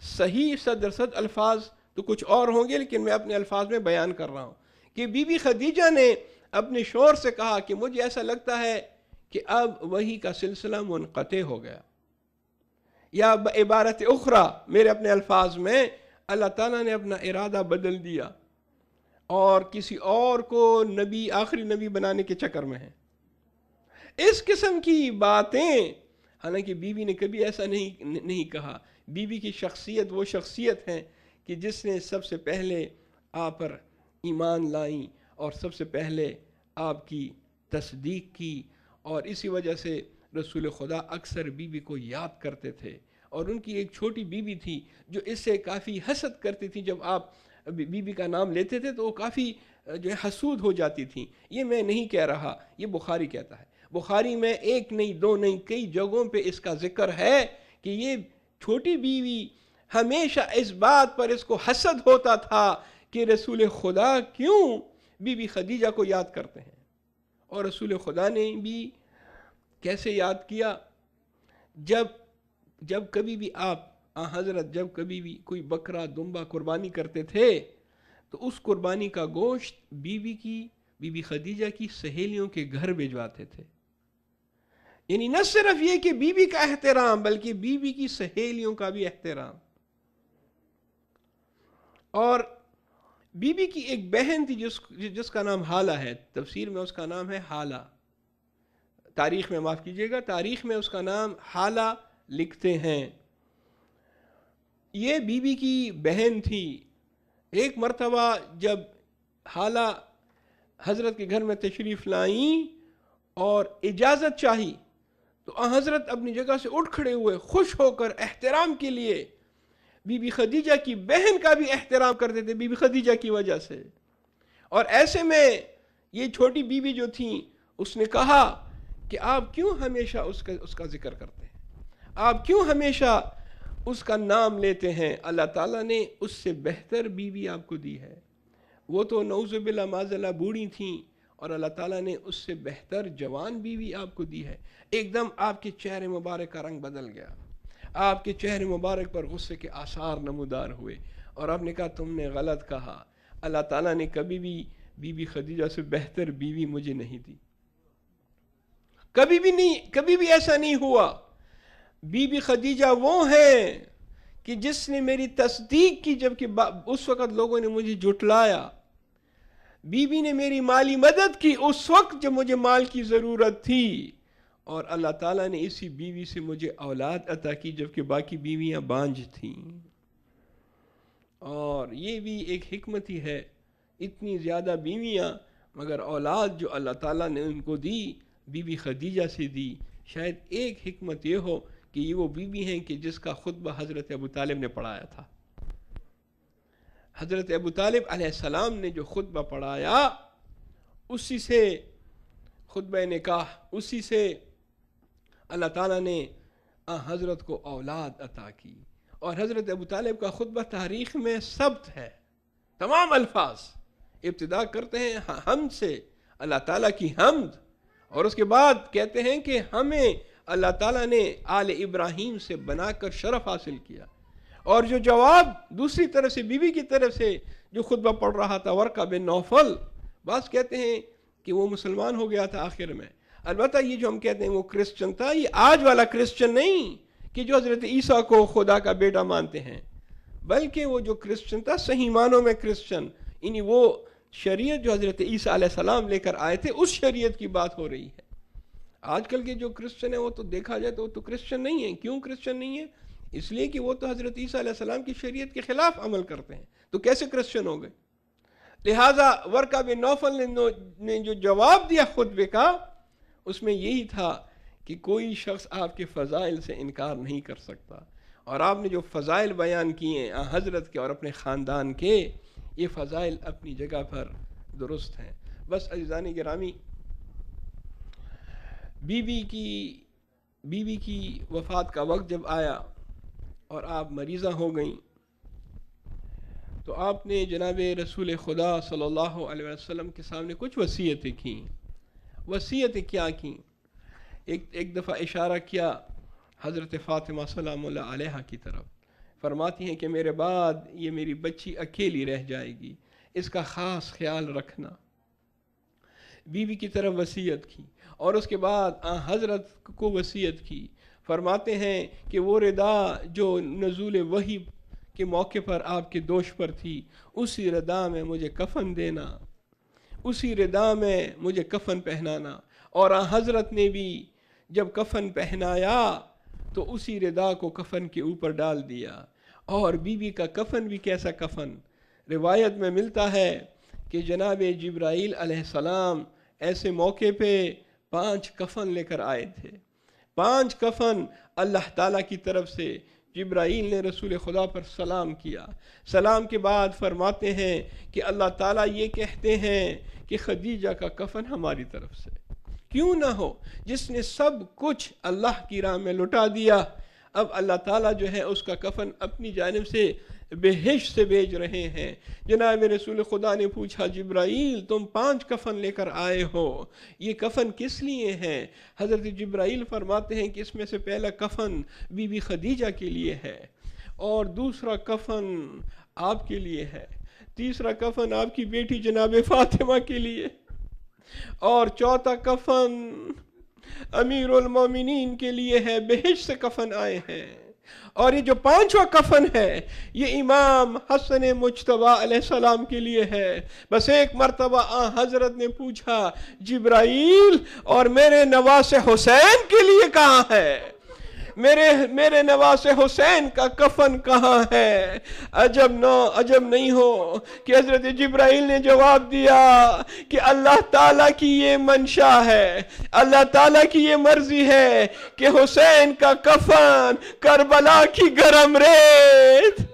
صحیح 100% الفاظ تو کچھ اور ہوں گے لیکن میں اپنے الفاظ میں بیان کر رہا ہوں کہ بی بی خدیجہ نے اپنے شوہر سے کہا کہ مجھے ایسا لگتا ہے کہ اب وحی کا سلسلہ منقطع ہو گیا، یا عبارت اخرى میرے اپنے الفاظ میں اللہ تعالیٰ نے اپنا ارادہ بدل دیا اور کسی اور کو نبی، آخری نبی بنانے کے چکر میں ہے. اس قسم کی باتیں، حالانکہ بی بی نے کبھی ایسا نہیں کہا. بی بی کی شخصیت وہ شخصیت ہے کہ جس نے سب سے پہلے آپ پر ایمان لائیں اور سب سے پہلے آپ کی تصدیق کی، اور اسی وجہ سے رسول خدا اکثر بی بی کو یاد کرتے تھے. اور ان کی ایک چھوٹی بی بی تھی جو اس سے کافی حسد کرتی تھی، جب آپ بی بی کا نام لیتے تھے تو وہ کافی جو ہے حسود ہو جاتی تھیں. یہ میں نہیں کہہ رہا، یہ بخاری کہتا ہے. بخاری میں 1 نہیں 2 نہیں کئی جگہوں پہ اس کا ذکر ہے کہ یہ چھوٹی بیوی ہمیشہ اس بات پر اس کو حسد ہوتا تھا کہ رسول خدا کیوں بی بی خدیجہ کو یاد کرتے ہیں. اور رسول خدا نے بھی کیسے یاد کیا، جب کبھی بھی آپ حضرت جب کبھی بھی کوئی بکرا دمبا قربانی کرتے تھے تو اس قربانی کا گوشت بی بی خدیجہ کی سہیلیوں کے گھر بھیجواتے تھے. یعنی نہ صرف یہ کہ بی بی کا احترام بلکہ بی بی کی سہیلیوں کا بھی احترام. اور بی بی کی ایک بہن تھی جس کا نام حالہ ہے، تفسیر میں اس کا نام ہے حالہ، تاریخ میں معاف کیجیے گا، تاریخ میں اس کا نام حالہ لکھتے ہیں. یہ بی بی کی بہن تھی. ایک مرتبہ جب حالہ حضرت کے گھر میں تشریف لائیں اور اجازت چاہی تو حضرت اپنی جگہ سے اٹھ کھڑے ہوئے، خوش ہو کر احترام کے لیے بی بی خدیجہ کی بہن کا بھی احترام کرتے تھے بی بی خدیجہ کی وجہ سے. اور ایسے میں یہ چھوٹی بی بی جو تھیں اس نے کہا کہ آپ کیوں ہمیشہ اس کا ذکر کرتے ہیں، آپ کیوں ہمیشہ اس کا نام لیتے ہیں. اللہ تعالیٰ نے اس سے بہتر بیوی آپ کو دی ہے. وہ تو نعوذ باللہ معاذ اللہ بوڑھی تھیں اور اللہ تعالیٰ نے اس سے بہتر جوان بیوی آپ کو دی ہے. ایک دم آپ کے چہرے مبارک کا رنگ بدل گیا، آپ کے چہرے مبارک پر غصے کے آثار نمودار ہوئے اور آپ نے کہا تم نے غلط کہا، اللہ تعالیٰ نے کبھی بھی بی بی خدیجہ سے بہتر بیوی مجھے نہیں دی، کبھی بھی ایسا نہیں ہوا. بی بی خدیجہ وہ ہیں کہ جس نے میری تصدیق کی جبکہ اس وقت لوگوں نے مجھے جھٹلایا. بیوی نے میری مالی مدد کی اس وقت جب مجھے مال کی ضرورت تھی، اور اللہ تعالیٰ نے اسی بیوی سے مجھے اولاد عطا کی جبکہ باقی بیویاں بانجھ تھیں۔ اور یہ بھی ایک حکمت ہی ہے، اتنی زیادہ بیویاں مگر اولاد جو اللہ تعالیٰ نے ان کو دی، بی بی خدیجہ سے دی۔ شاید ایک حکمت یہ ہو کہ یہ وہ بیوی ہیں کہ جس کا خطبہ حضرت ابو طالب نے پڑھایا تھا۔ حضرت ابو طالب علیہ السلام نے جو خطبہ پڑھایا، اسی سے خطبہ نکاح، اسی سے اللہ تعالیٰ نے حضرت کو اولاد عطا کی۔ اور حضرت ابو طالب کا خطبہ تاریخ میں ثبت ہے، تمام الفاظ ابتدا کرتے ہیں حمد سے، اللہ تعالیٰ کی حمد، اور اس کے بعد کہتے ہیں کہ ہمیں اللہ تعالیٰ نے آل ابراہیم سے بنا کر شرف حاصل کیا۔ اور جو جواب دوسری طرف سے بیوی کی طرف سے جو خطبہ پڑھ رہا تھا ورقہ بن نوفل، بعض کہتے ہیں کہ وہ مسلمان ہو گیا تھا آخر میں۔ البتہ یہ جو ہم کہتے ہیں وہ کرسچن تھا، یہ آج والا کرسچن نہیں کہ جو حضرت عیسیٰ کو خدا کا بیٹا مانتے ہیں، بلکہ وہ جو کرسچن تھا صحیح معنوں میں کرسچن، یعنی وہ شریعت جو حضرت عیسیٰ علیہ السلام لے کر آئے تھے اس شریعت کی بات ہو رہی ہے۔ آج کل کے جو کرسچن ہیں وہ تو دیکھا جائے تو وہ تو کرسچن نہیں ہیں۔ کیوں کرسچن نہیں ہیں؟ اس لیے کہ وہ تو حضرت عیسیٰ علیہ السلام کی شریعت کے خلاف عمل کرتے ہیں، تو کیسے کرسچن ہو گئے؟ لہٰذا ورقہ بن نوفل نے جو جواب دیا خطبے کا، اس میں یہی تھا کہ کوئی شخص آپ کے فضائل سے انکار نہیں کر سکتا، اور آپ نے جو فضائل بیان کیے ہیں حضرت کے اور اپنے خاندان کے، یہ فضائل اپنی جگہ پر درست ہیں۔ بس عزیزان گرامی، بیوی کی وفات کا وقت جب آیا اور آپ مریضہ ہو گئیں، تو آپ نے جناب رسول خدا صلی اللہ علیہ وسلم کے سامنے کچھ وصیتیں کیں۔ وصیتیں کیا کیں؟ ایک دفعہ اشارہ کیا حضرت فاطمہ سلام اللہ علیہا کی طرف، فرماتی ہیں کہ میرے بعد یہ میری بچی اکیلی رہ جائے گی، اس کا خاص خیال رکھنا۔ بیوی کی طرف وصیت کی، اور اس کے بعد حضرت کو وصیت کی، فرماتے ہیں کہ وہ ردا جو نزول وحی کے موقع پر آپ کے دوش پر تھی، اسی ردا میں مجھے کفن دینا، اسی ردا میں مجھے کفن پہنانا۔ اور حضرت نے بھی جب کفن پہنایا تو اسی ردا کو کفن کے اوپر ڈال دیا۔ اور بیوی کا کفن بھی کیسا کفن؟ روایت میں ملتا ہے کہ جناب جبرائیل علیہ السلام ایسے موقع پہ 5 کفن لے کر آئے تھے۔ 5 کفن اللہ تعالیٰ کی طرف سے جبرائیل نے رسول خدا پر سلام کیا۔ سلام کے بعد فرماتے ہیں کہ اللہ تعالیٰ یہ کہتے ہیں کہ خدیجہ کا کفن ہماری طرف سے، کیوں نہ ہو جس نے سب کچھ اللہ کی راہ میں لٹا دیا، اب اللہ تعالیٰ جو ہے اس کا کفن اپنی جانب سے بہشت سے بھیج رہے ہیں۔ جناب رسول خدا نے پوچھا جبرائیل تم 5 کفن لے کر آئے ہو، یہ کفن کس لیے ہیں؟ حضرت جبرائیل فرماتے ہیں کہ اس میں سے پہلا کفن بی بی خدیجہ کے لیے ہے، اور دوسرا کفن آپ کے لیے ہے، تیسرا کفن آپ کی بیٹی جناب فاطمہ کے لیے، اور چوتھا کفن امیر المومنین کے لیے ہے، بہشت سے کفن آئے ہیں۔ اور یہ جو 5واں کفن ہے یہ امام حسن مجتبیٰ علیہ السلام کے لیے ہے۔ بس ایک مرتبہ حضرت نے پوچھا جبرائیل اور میرے نواز حسین کے لیے کہاں ہے؟ میرے نواز حسین کا کفن کہاں ہے؟ عجب نہیں ہو کہ حضرت جبرائیل نے جواب دیا کہ اللہ تعالیٰ کی یہ منشا ہے، اللہ تعالیٰ کی یہ مرضی ہے کہ حسین کا کفن کربلا کی گرم ریت،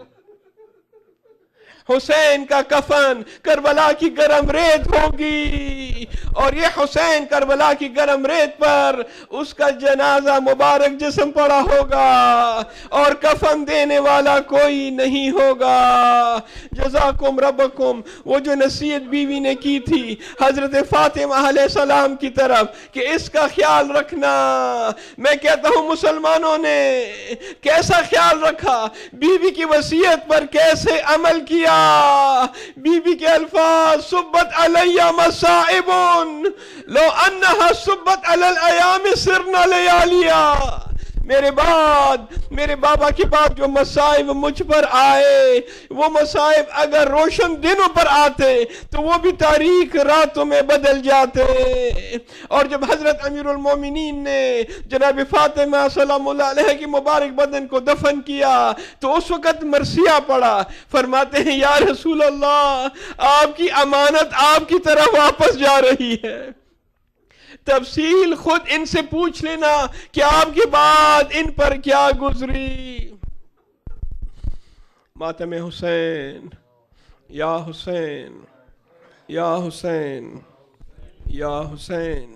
حسین کا کفن کربلا کی گرم ریت ہوگی، اور یہ حسین کربلا کی گرم ریت پر اس کا جنازہ مبارک جسم پڑا ہوگا، اور کفن دینے والا کوئی نہیں ہوگا۔ جزاکم ربکم، وہ جو نصیحت بیوی نے کی تھی حضرت فاطمہ علیہ السلام کی طرف کہ اس کا خیال رکھنا، میں کہتا ہوں مسلمانوں نے کیسا خیال رکھا، بیوی کی وصیت پر کیسے عمل کیا۔ بی بی کے الفاظ صبت علی مصائب لو انہا صبت علی الایام سرنا لیالیا، میرے بابا کے بعد جو مصائب مجھ پر آئے، وہ مصائب اگر روشن دنوں پر آتے تو وہ بھی تاریک راتوں میں بدل جاتے۔ اور جب حضرت امیر المومنین نے جناب فاطمہ سلام اللہ علیہ کی مبارک بدن کو دفن کیا تو اس وقت مرثیہ پڑا، فرماتے ہیں یا رسول اللہ، آپ کی امانت آپ کی طرف واپس جا رہی ہے۔ تفصیل خود ان سے پوچھ لینا کہ آپ کے بعد ان پر کیا گزری۔ ماتم حسین، یا حسین، یا حسین، یا حسین۔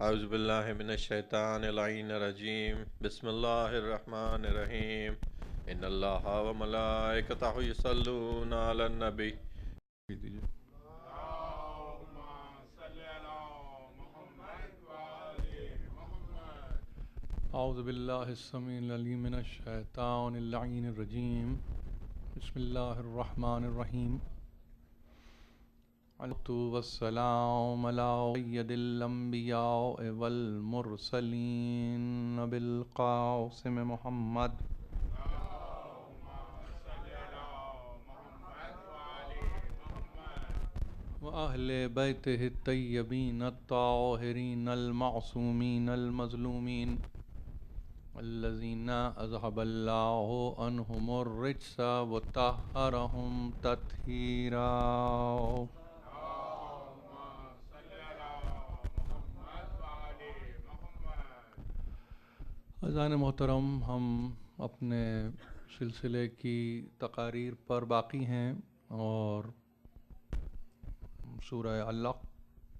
اعوذ باللہ من الشیطان اللعین الرجیم بسم اللہ الرحمن الرحیم ان اللہ و ملائکتہ یصلون علی النبی دیجیے. اعوذ باللہ السمیع العلیم من الشیطان اللعین الرجیم. بسم اللہ الرحمن الرحیم. والسلام علی سید الانبیاء والمرسلین بالقاسم محمد وأهل بيته الطيبين الطاهرين المعصومين المظلومين الذين أذهب الله عنهم الرجس وطهرهم تطهيرا. عزیزان محترم، ہم اپنے سلسلے کی تقاریر پر باقی ہیں اور سورہ علق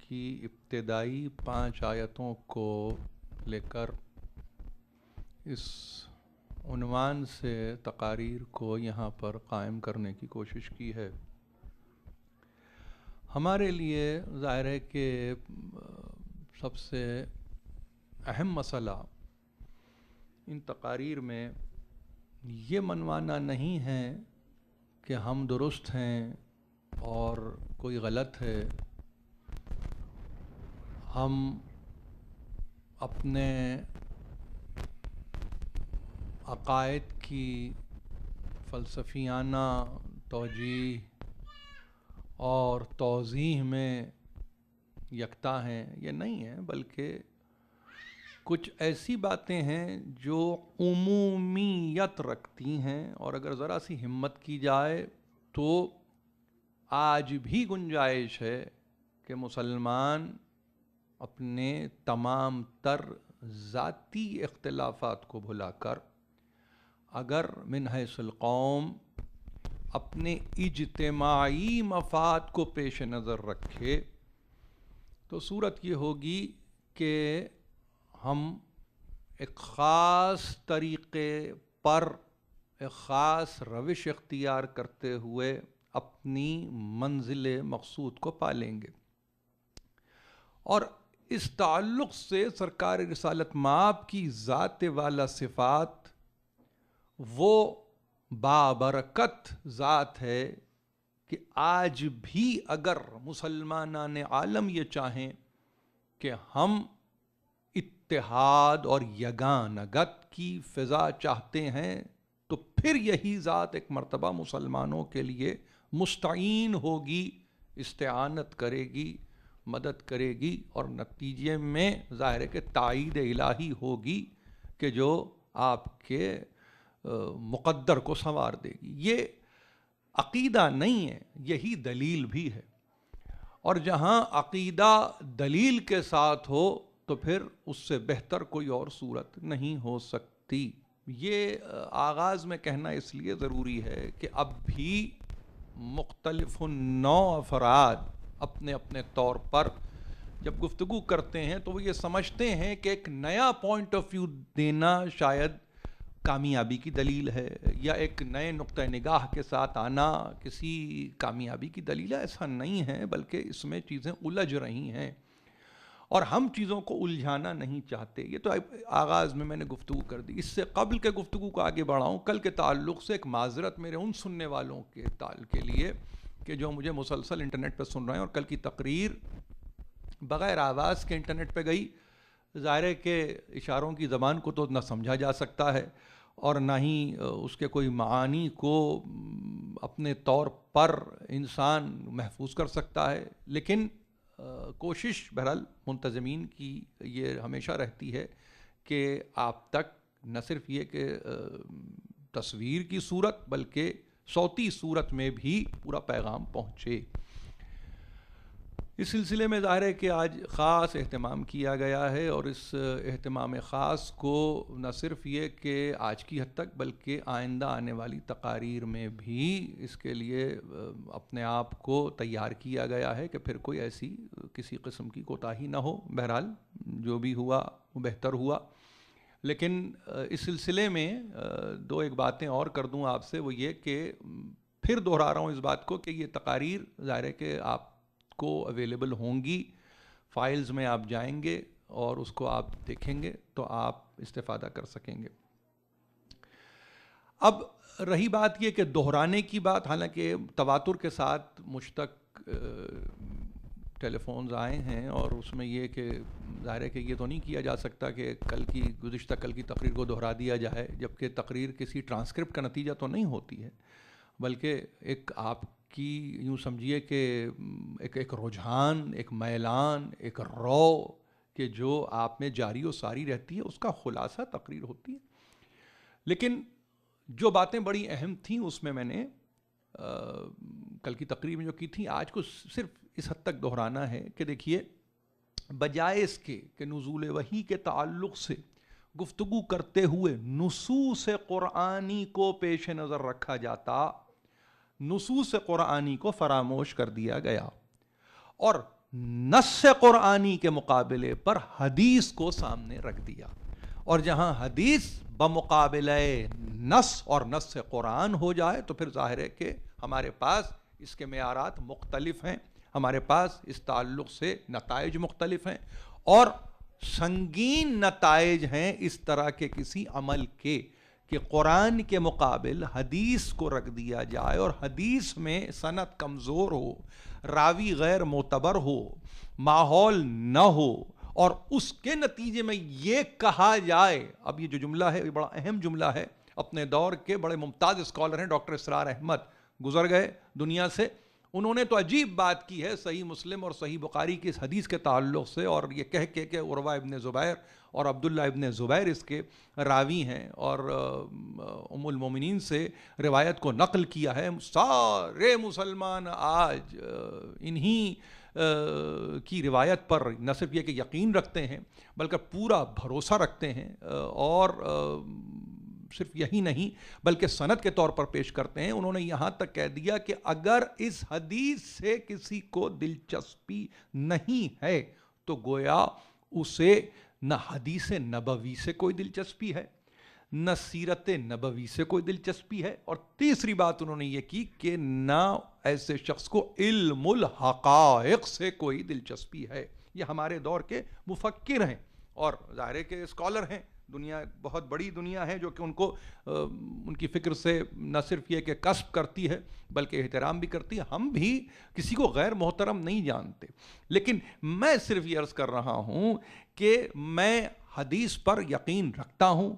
کی ابتدائی 5 آیتوں کو لے کر اس عنوان سے تقاریر کو یہاں پر قائم کرنے کی کوشش کی ہے. ہمارے لیے ظاہر ہے کہ سب سے اہم مسئلہ ان تقاریر میں یہ منوانا نہیں ہے کہ ہم درست ہیں اور کوئی غلط ہے. ہم اپنے عقائد کی فلسفیانہ توجیہ اور توضیح میں یکتا ہیں یہ نہیں ہے، بلکہ کچھ ایسی باتیں ہیں جو عمومیت رکھتی ہیں، اور اگر ذرا سی ہمت کی جائے تو آج بھی گنجائش ہے کہ مسلمان اپنے تمام تر ذاتی اختلافات کو بھلا کر اگر من حیث القوم اپنے اجتماعی مفاد کو پیش نظر رکھے تو صورت یہ ہوگی کہ ہم ایک خاص طریقے پر ایک خاص روش اختیار کرتے ہوئے اپنی منزل مقصود کو پالیں گے. اور اس تعلق سے سرکار رسالت مآب کی ذات والا صفات وہ بابرکت ذات ہے کہ آج بھی اگر مسلمانان عالم یہ چاہیں کہ ہم اتحاد اور یگانگت کی فضا چاہتے ہیں تو پھر یہی ذات ایک مرتبہ مسلمانوں کے لیے مستعین ہوگی، استعانت کرے گی، مدد کرے گی، اور نتیجے میں ظاہر ہے کہ تائید الہی ہوگی کہ جو آپ کے مقدر کو سنوار دے گی. یہ عقیدہ نہیں ہے، یہی دلیل بھی ہے. اور جہاں عقیدہ دلیل کے ساتھ ہو تو پھر اس سے بہتر کوئی اور صورت نہیں ہو سکتی. یہ آغاز میں کہنا اس لیے ضروری ہے کہ اب بھی مختلف نوع افراد اپنے اپنے طور پر جب گفتگو کرتے ہیں تو وہ یہ سمجھتے ہیں کہ ایک نیا پوائنٹ آف ویو دینا شاید کامیابی کی دلیل ہے، یا ایک نئے نقطہ نگاہ کے ساتھ آنا کسی کامیابی کی دلیل ہے. ایسا نہیں ہے، بلکہ اس میں چیزیں الجھ رہی ہیں اور ہم چیزوں کو الجھانا نہیں چاہتے. یہ تو آغاز میں نے گفتگو کر دی. اس سے قبل کے گفتگو کو آگے بڑھاؤں، کل کے تعلق سے ایک معذرت میرے ان سننے والوں کے لیے کہ جو مجھے مسلسل انٹرنیٹ پہ سن رہے ہیں، اور کل کی تقریر بغیر آواز کے انٹرنیٹ پہ گئی. ظاہر ہے کہ اشاروں کی زبان کو تو نہ سمجھا جا سکتا ہے اور نہ ہی اس کے کوئی معانی کو اپنے طور پر انسان محفوظ کر سکتا ہے، لیکن کوشش بہرحال منتظمین کی یہ ہمیشہ رہتی ہے کہ آپ تک نہ صرف یہ کہ تصویر کی صورت بلکہ صوتی صورت میں بھی پورا پیغام پہنچے. اس سلسلے میں ظاہر ہے کہ آج خاص اہتمام کیا گیا ہے، اور اس اہتمام خاص کو نہ صرف یہ کہ آج کی حد تک بلکہ آئندہ آنے والی تقاریر میں بھی اس کے لیے اپنے آپ کو تیار کیا گیا ہے کہ پھر کوئی ایسی کسی قسم کی کوتاہی نہ ہو. بہرحال جو بھی ہوا وہ بہتر ہوا. لیکن اس سلسلے میں دو ایک باتیں اور کر دوں آپ سے، وہ یہ کہ پھر دہرا رہا ہوں اس بات کو کہ یہ تقاریر ظاہر ہے کہ آپ کو اویلیبل ہوں گی، فائلز میں آپ جائیں گے اور اس کو آپ دیکھیں گے تو آپ استفادہ کر سکیں گے۔ اب رہی بات یہ کہ دہرانے کی بات، حالانکہ تواتر کے ساتھ مجھ تک ٹیلی فونز آئے ہیں، اور اس میں یہ کہ ظاہر ہے کہ یہ تو نہیں کیا جا سکتا کہ گزشتہ کل کی تقریر کو دہرا دیا جائے، جبکہ تقریر کسی ٹرانسکرپٹ کا نتیجہ تو نہیں ہوتی ہے، بلکہ ایک آپ کی یوں سمجھیے کہ ایک رجحان، ایک میلان، ایک رو کہ جو آپ میں جاری و ساری رہتی ہے، اس کا خلاصہ تقریر ہوتی ہے۔ لیکن جو باتیں بڑی اہم تھیں اس میں نے کل کی تقریر میں جو کی تھیں، آج کو صرف اس حد تک دہرانا ہے کہ دیکھیے، بجائے اس کے کہ نزول وحی کے تعلق سے گفتگو کرتے ہوئے نصوص قرآنی کو پیش نظر رکھا جاتا، نصوص قرآنی کو فراموش کر دیا گیا اور نص قرآنی کے مقابلے پر حدیث کو سامنے رکھ دیا، اور جہاں حدیث بمقابلہ نص اور نص قرآن ہو جائے تو پھر ظاہر ہے کہ ہمارے پاس اس کے معیارات مختلف ہیں، ہمارے پاس اس تعلق سے نتائج مختلف ہیں، اور سنگین نتائج ہیں اس طرح کے کسی عمل کے کہ قرآن کے مقابل حدیث کو رکھ دیا جائے اور حدیث میں سند کمزور ہو، راوی غیر معتبر ہو، ماحول نہ ہو، اور اس کے نتیجے میں یہ کہا جائے، اب یہ جو جملہ ہے یہ بڑا اہم جملہ ہے، اپنے دور کے بڑے ممتاز اسکالر ہیں ڈاکٹر اسرار احمد، گزر گئے دنیا سے، انہوں نے تو عجیب بات کی ہے صحیح مسلم اور صحیح بخاری کی اس حدیث کے تعلق سے، اور یہ کہہ کے کہ عروہ ابن زبیر اور عبداللہ ابن زبیر اس کے راوی ہیں، اور ام المومنین سے روایت کو نقل کیا ہے۔ سارے مسلمان آج انہی کی روایت پر نہ صرف یہ کہ یقین رکھتے ہیں بلکہ پورا بھروسہ رکھتے ہیں، اور صرف یہی نہیں بلکہ سند کے طور پر پیش کرتے ہیں۔ انہوں نے یہاں تک کہہ دیا کہ اگر اس حدیث سے کسی کو دلچسپی نہیں ہے تو گویا اسے نہ حدیث نبوی سے کوئی دلچسپی ہے، نہ سیرت نبوی سے کوئی دلچسپی ہے، اور تیسری بات انہوں نے یہ کی کہ نہ ایسے شخص کو علم الحقائق سے کوئی دلچسپی ہے۔ یہ ہمارے دور کے مفکر ہیں اور ظاہر ہے کہ اسکالر ہیں، دنیا بہت بڑی دنیا ہے جو کہ ان کو ان کی فکر سے نہ صرف یہ کہ کسب کرتی ہے بلکہ احترام بھی کرتی ہے۔ ہم بھی کسی کو غیر محترم نہیں جانتے، لیکن میں صرف یہ عرض کر رہا ہوں کہ میں حدیث پر یقین رکھتا ہوں،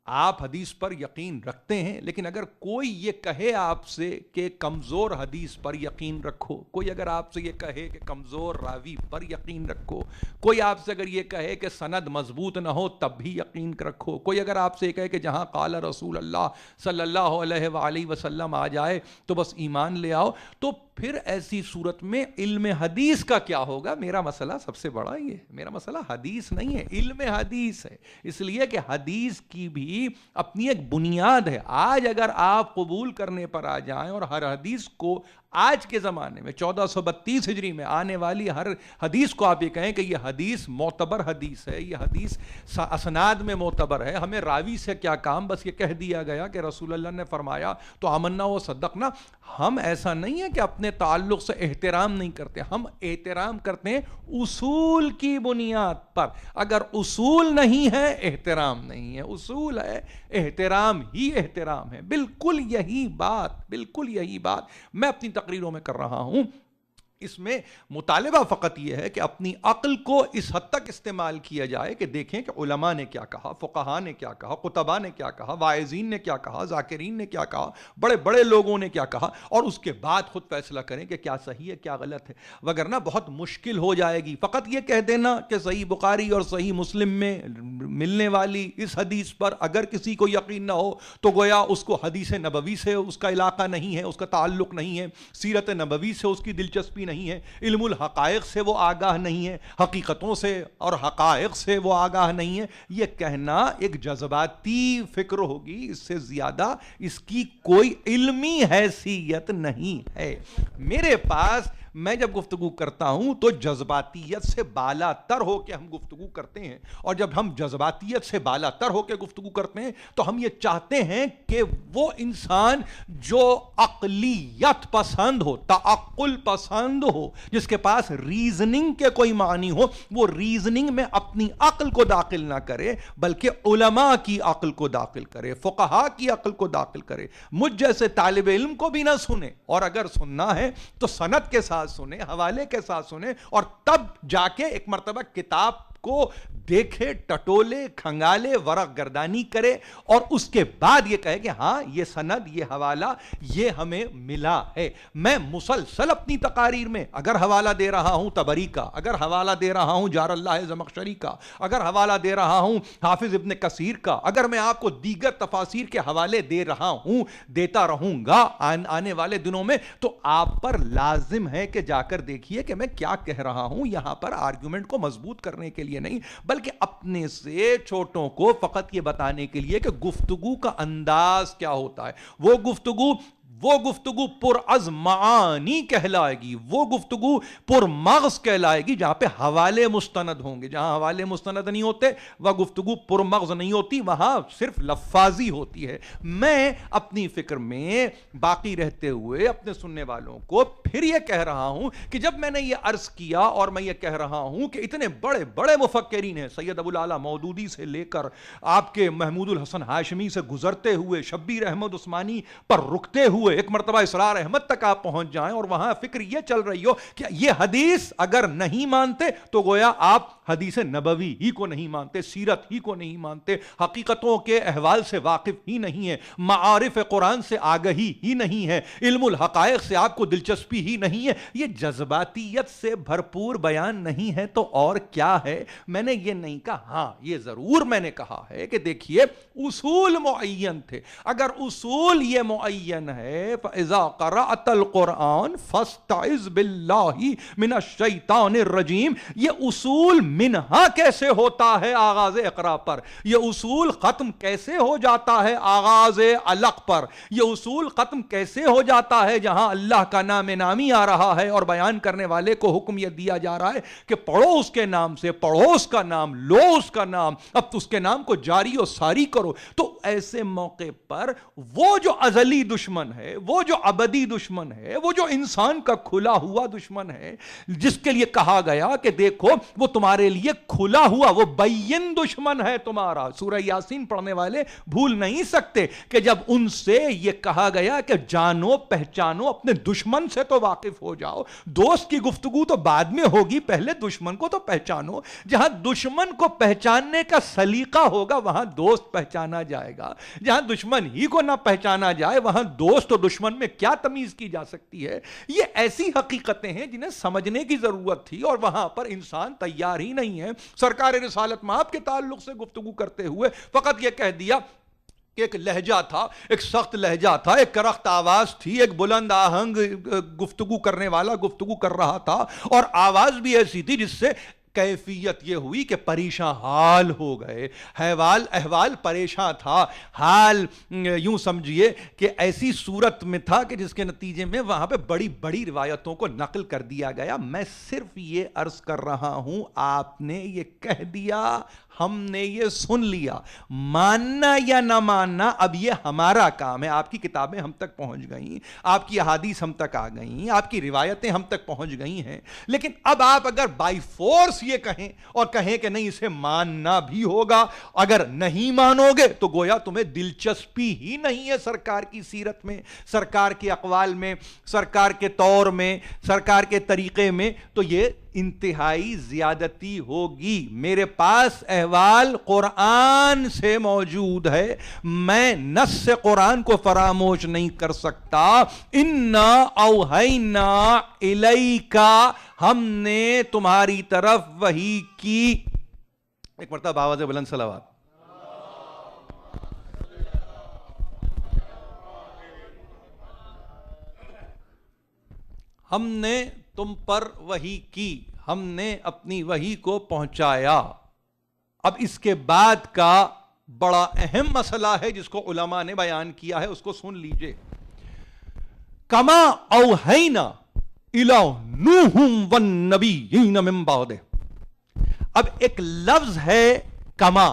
آپ حدیث پر یقین رکھتے ہیں، لیکن اگر کوئی یہ کہے آپ سے کہ کمزور حدیث پر یقین رکھو، کوئی اگر آپ سے یہ کہے کہ کمزور راوی پر یقین رکھو، کوئی آپ سے اگر یہ کہے کہ سند مضبوط نہ ہو تب بھی یقین رکھو، کوئی اگر آپ سے یہ کہے کہ جہاں قال رسول اللہ صلی اللہ علیہ وآلہ وسلم آ جائے تو بس ایمان لے آؤ، تو پھر ایسی صورت میں علم حدیث کا کیا ہوگا؟ میرا مسئلہ سب سے بڑا یہ ہے، میرا مسئلہ حدیث نہیں ہے، علم حدیث ہے، اس لیے کہ حدیث کی بھی اپنی ایک بنیاد ہے۔ آج اگر آپ قبول کرنے پر آ جائیں اور ہر حدیث کو آج کے زمانے میں 1432 ہجری میں آنے والی ہر حدیث کو آپ یہ کہیں کہ یہ حدیث معتبر حدیث ہے، یہ حدیث اسناد میں معتبر ہے، ہمیں راوی سے کیا کام، بس یہ کہہ دیا گیا کہ رسول اللہ نے فرمایا تو آمنا و صدقنا۔ ہم ایسا نہیں ہے کہ اپنے تعلق سے احترام نہیں کرتے، ہم احترام کرتے ہیں اصول کی بنیاد پر۔ اگر اصول نہیں ہے احترام نہیں ہے، اصول ہے احترام ہی احترام ہے۔ بالکل یہی بات میں اپنی تقریروں میں کر رہا ہوں۔ اس میں مطالبہ فقط یہ ہے کہ اپنی عقل کو اس حد تک استعمال کیا جائے کہ دیکھیں کہ علماء نے کیا کہا، فقہاء نے کیا کہا، خطباء نے کیا کہا، واعظین نے کیا کہا، ذاکرین نے کیا کہا، بڑے بڑے لوگوں نے کیا کہا، اور اس کے بعد خود فیصلہ کریں کہ کیا صحیح ہے کیا غلط ہے، وگرنہ بہت مشکل ہو جائے گی۔ فقط یہ کہہ دینا کہ صحیح بخاری اور صحیح مسلم میں ملنے والی اس حدیث پر اگر کسی کو یقین نہ ہو تو گویا اس کو حدیث نبوی سے اس کا علاقہ نہیں ہے، اس کا تعلق نہیں ہے، سیرت نبوی سے اس کی دلچسپی نہیں ہے، علم الحقائق سے وہ آگاہ نہیں ہے، حقیقتوں سے اور حقائق سے وہ آگاہ نہیں ہے، یہ کہنا ایک جذباتی فکر ہوگی، اس سے زیادہ اس کی کوئی علمی حیثیت نہیں ہے۔ میرے پاس میں جب گفتگو کرتا ہوں تو جذباتیت سے بالا تر ہو کے ہم گفتگو کرتے ہیں، اور جب ہم جذباتیت سے بالا تر ہو کے گفتگو کرتے ہیں تو ہم یہ چاہتے ہیں کہ وہ انسان جو عقلیت پسند ہو، تعقل پسند ہو، جس کے پاس ریزننگ کے کوئی معنی ہو، وہ ریزننگ میں اپنی عقل کو داخل نہ کرے بلکہ علماء کی عقل کو داخل کرے، فقہاء کی عقل کو داخل کرے، مجھ جیسے طالب علم کو بھی نہ سنے، اور اگر سننا ہے تو سند کے ساتھ سنے، حوالے کے ساتھ سنے، اور تب جا کے ایک مرتبہ کتاب کو دیکھے، ٹٹولے، کھنگالے، ورق گردانی کرے، اور اس کے بعد یہ کہے کہ ہاں یہ سند، یہ حوالہ، یہ ہمیں ملا ہے۔ میں مسلسل اپنی تقاریر میں اگر حوالہ دے رہا ہوں طبری کا، اگر حوالہ دے رہا ہوں جار اللہ زمخشری کا، اگر حوالہ دے رہا ہوں حافظ ابن کثیر کا، اگر میں آپ کو دیگر تفاسیر کے حوالے دے رہا ہوں، دیتا رہوں گا آنے والے دنوں میں، تو آپ پر لازم ہے کہ جا کر دیکھیے کہ میں کیا کہہ رہا ہوں، یہاں پر آرگومنٹ کو مضبوط کرنے کے لیے نہیں، بلکہ اپنے سے چھوٹوں کو فقط یہ بتانے کے لیے کہ گفتگو کا انداز کیا ہوتا ہے۔ وہ گفتگو پر از معانی کہلائے گی، وہ گفتگو پر مغز کہلائے گی جہاں پہ حوالے مستند ہوں گے۔ جہاں حوالے مستند نہیں ہوتے وہ گفتگو پر مغز نہیں ہوتی، وہاں صرف لفاظی ہوتی ہے۔ میں اپنی فکر میں باقی رہتے ہوئے اپنے سننے والوں کو پھر یہ کہہ رہا ہوں کہ جب میں نے یہ عرض کیا، اور میں یہ کہہ رہا ہوں کہ اتنے بڑے بڑے مفکرین ہیں، سید ابو الاعلیٰ مودودی سے لے کر آپ کے محمود الحسن ہاشمی سے گزرتے ہوئے شبیر احمد عثمانی پر رکتے ہوئے ایک مرتبہ اسرار احمد تک آپ پہنچ جائیں، اور وہاں فکر یہ چل رہی ہو کہ یہ حدیث اگر نہیں مانتے تو گویا آپ حدیث نبوی ہی کو نہیں مانتے، سیرت ہی کو نہیں مانتے، حقیقتوں کے احوال سے واقف ہی نہیں ہے، معارف قرآن سے آگہی ہی نہیں ہے، علم الحقائق سے آپ کو دلچسپی ہی نہیں ہے۔ یہ جذباتیت سے بھرپور بیان نہیں ہے تو اور کیا ہے؟ میں نے یہ نہیں کہا، ہاں یہ ضرور میں نے کہا ہے کہ دیکھیے اصول معین تھے، اگر اصول یہ معین ہے فَإِذَا قَرَأْتَ الْقُرْآنَ فَاسْتَعِذْ بِاللَّهِ مِنَ الشَّيْطَانِ الرَّجِيمِ، یہ اصول منہا کیسے ہوتا ہے آغاز اقرا پر، یہ اصول ختم کیسے ہو جاتا ہے آغاز علق پر، یہ اصول ختم کیسے ہو جاتا ہے جہاں اللہ کا نام نامی آ رہا ہے اور بیان کرنے والے کو حکم یہ دیا جا رہا ہے کہ پڑھو اس کے نام سے، پڑھو اس کا نام، لو اس کا نام، اب اس کے نام کو جاری و ساری کرو۔ تو ایسے موقع پر وہ جو ازلی دشمن ہے، وہ جو ابدی دشمن ہے، وہ جو انسان کا کھلا ہوا دشمن ہے، جس کے لیے کہا گیا کہ دیکھو وہ تمہارے لیے کھلا ہوا، وہ بین دشمن ہے تمہارا، سورہ یاسین پڑھنے والے بھول نہیں سکتے کہ جب ان سے یہ کہا گیا کہ جانو پہچانو، اپنے دشمن سے تو واقف ہو جاؤ، دوست کی گفتگو تو بعد میں ہوگی، پہلے دشمن کو تو پہچانو۔ جہاں دشمن کو پہچاننے کا سلیقہ ہوگا وہاں دوست پہچانا جائے گا، جہاں دشمن ہی کو نہ پہچانا جائے وہاں دوست اور دشمن میں کیا تمیز کی جا سکتی ہے؟ یہ ایسی حقیقتیں ہیں جنہیں سمجھنے کی ضرورت تھی، اور وہاں پر انسان تیار ہی نہیں ہے۔ سرکار رسالت مآب کے تعلق سے گفتگو کرتے ہوئے فقط یہ کہہ دیا کہ ایک لہجہ تھا، ایک سخت لہجہ تھا، ایک کرخت آواز تھی، ایک بلند آہنگ گفتگو کرنے والا گفتگو کر رہا تھا، اور آواز بھی ایسی تھی جس سے کیفیت یہ ہوئی کہ پریشان حال ہو گئے، احوال پریشان تھا، حال یوں سمجھیے کہ ایسی صورت میں تھا کہ جس کے نتیجے میں وہاں پہ بڑی بڑی روایتوں کو نقل کر دیا گیا۔ میں صرف یہ عرض کر رہا ہوں، آپ نے یہ کہہ دیا، ہم نے یہ سن لیا، ماننا یا نہ ماننا اب یہ ہمارا کام ہے۔ آپ کی کتابیں ہم تک پہنچ گئیں، آپ کی احادیث ہم تک آ گئیں، آپ کی روایتیں ہم تک پہنچ گئی ہیں، لیکن اب آپ اگر بائی فورس یہ کہیں اور کہیں کہ نہیں اسے ماننا بھی ہوگا، اگر نہیں مانو گے تو گویا تمہیں دلچسپی ہی نہیں ہے سرکار کی سیرت میں، سرکار کے اقوال میں، سرکار کے طور میں، سرکار کے طریقے میں، تو یہ انتہائی زیادتی ہوگی۔ میرے پاس احوال قرآن سے موجود ہے، میں نص سے قرآن کو فراموش نہیں کر سکتا۔ اِنَّا أَوْحَيْنَا إِلَيْكَ، ہم نے تمہاری طرف وحی کی۔ ایک مرتبہ آواز بلند صلوات۔ ہم نے تم پر وحی کی، ہم نے اپنی وحی کو پہنچایا۔ اب اس کے بعد کا بڑا اہم مسئلہ ہے جس کو علماء نے بیان کیا ہے، اس کو سن لیجئے۔ کما اوحینا، الا نوح والنبیین من بعدہ. اب ایک لفظ ہے کما.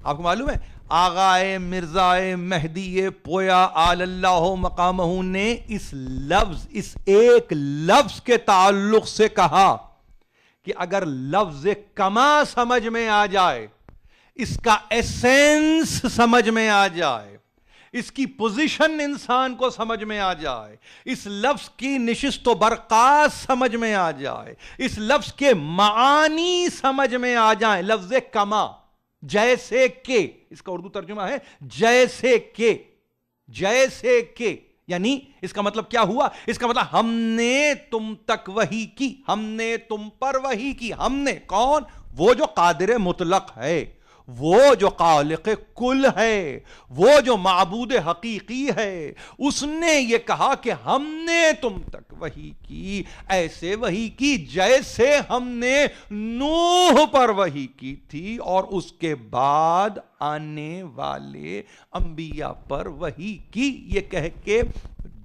آپ کو معلوم ہے آغائے مرزائے مہدی پویا آل اللہ مقامہ نے اس ایک لفظ کے تعلق سے کہا کہ اگر لفظ کما سمجھ میں آ جائے, اس کا ایسنس سمجھ میں آ جائے, اس کی پوزیشن انسان کو سمجھ میں آ جائے, اس لفظ کی نشست و برخاست سمجھ میں آ جائے, اس لفظ کے معانی سمجھ میں آ جائیں. لفظ کما جیسے کہ, اس کا اردو ترجمہ ہے جیسے کہ. جیسے کہ یعنی اس کا مطلب کیا ہوا؟ اس کا مطلب ہم نے تم تک وحی کی, ہم نے تم پر وحی کی. ہم نے کون؟ وہ جو قادر مطلق ہے, وہ جو خالق کل ہے, وہ جو معبود حقیقی ہے, اس نے یہ کہا کہ ہم نے تم تک وحی کی, ایسے وحی کی جیسے ہم نے نوح پر وحی کی تھی اور اس کے بعد آنے والے انبیاء پر وحی کی. یہ کہہ کے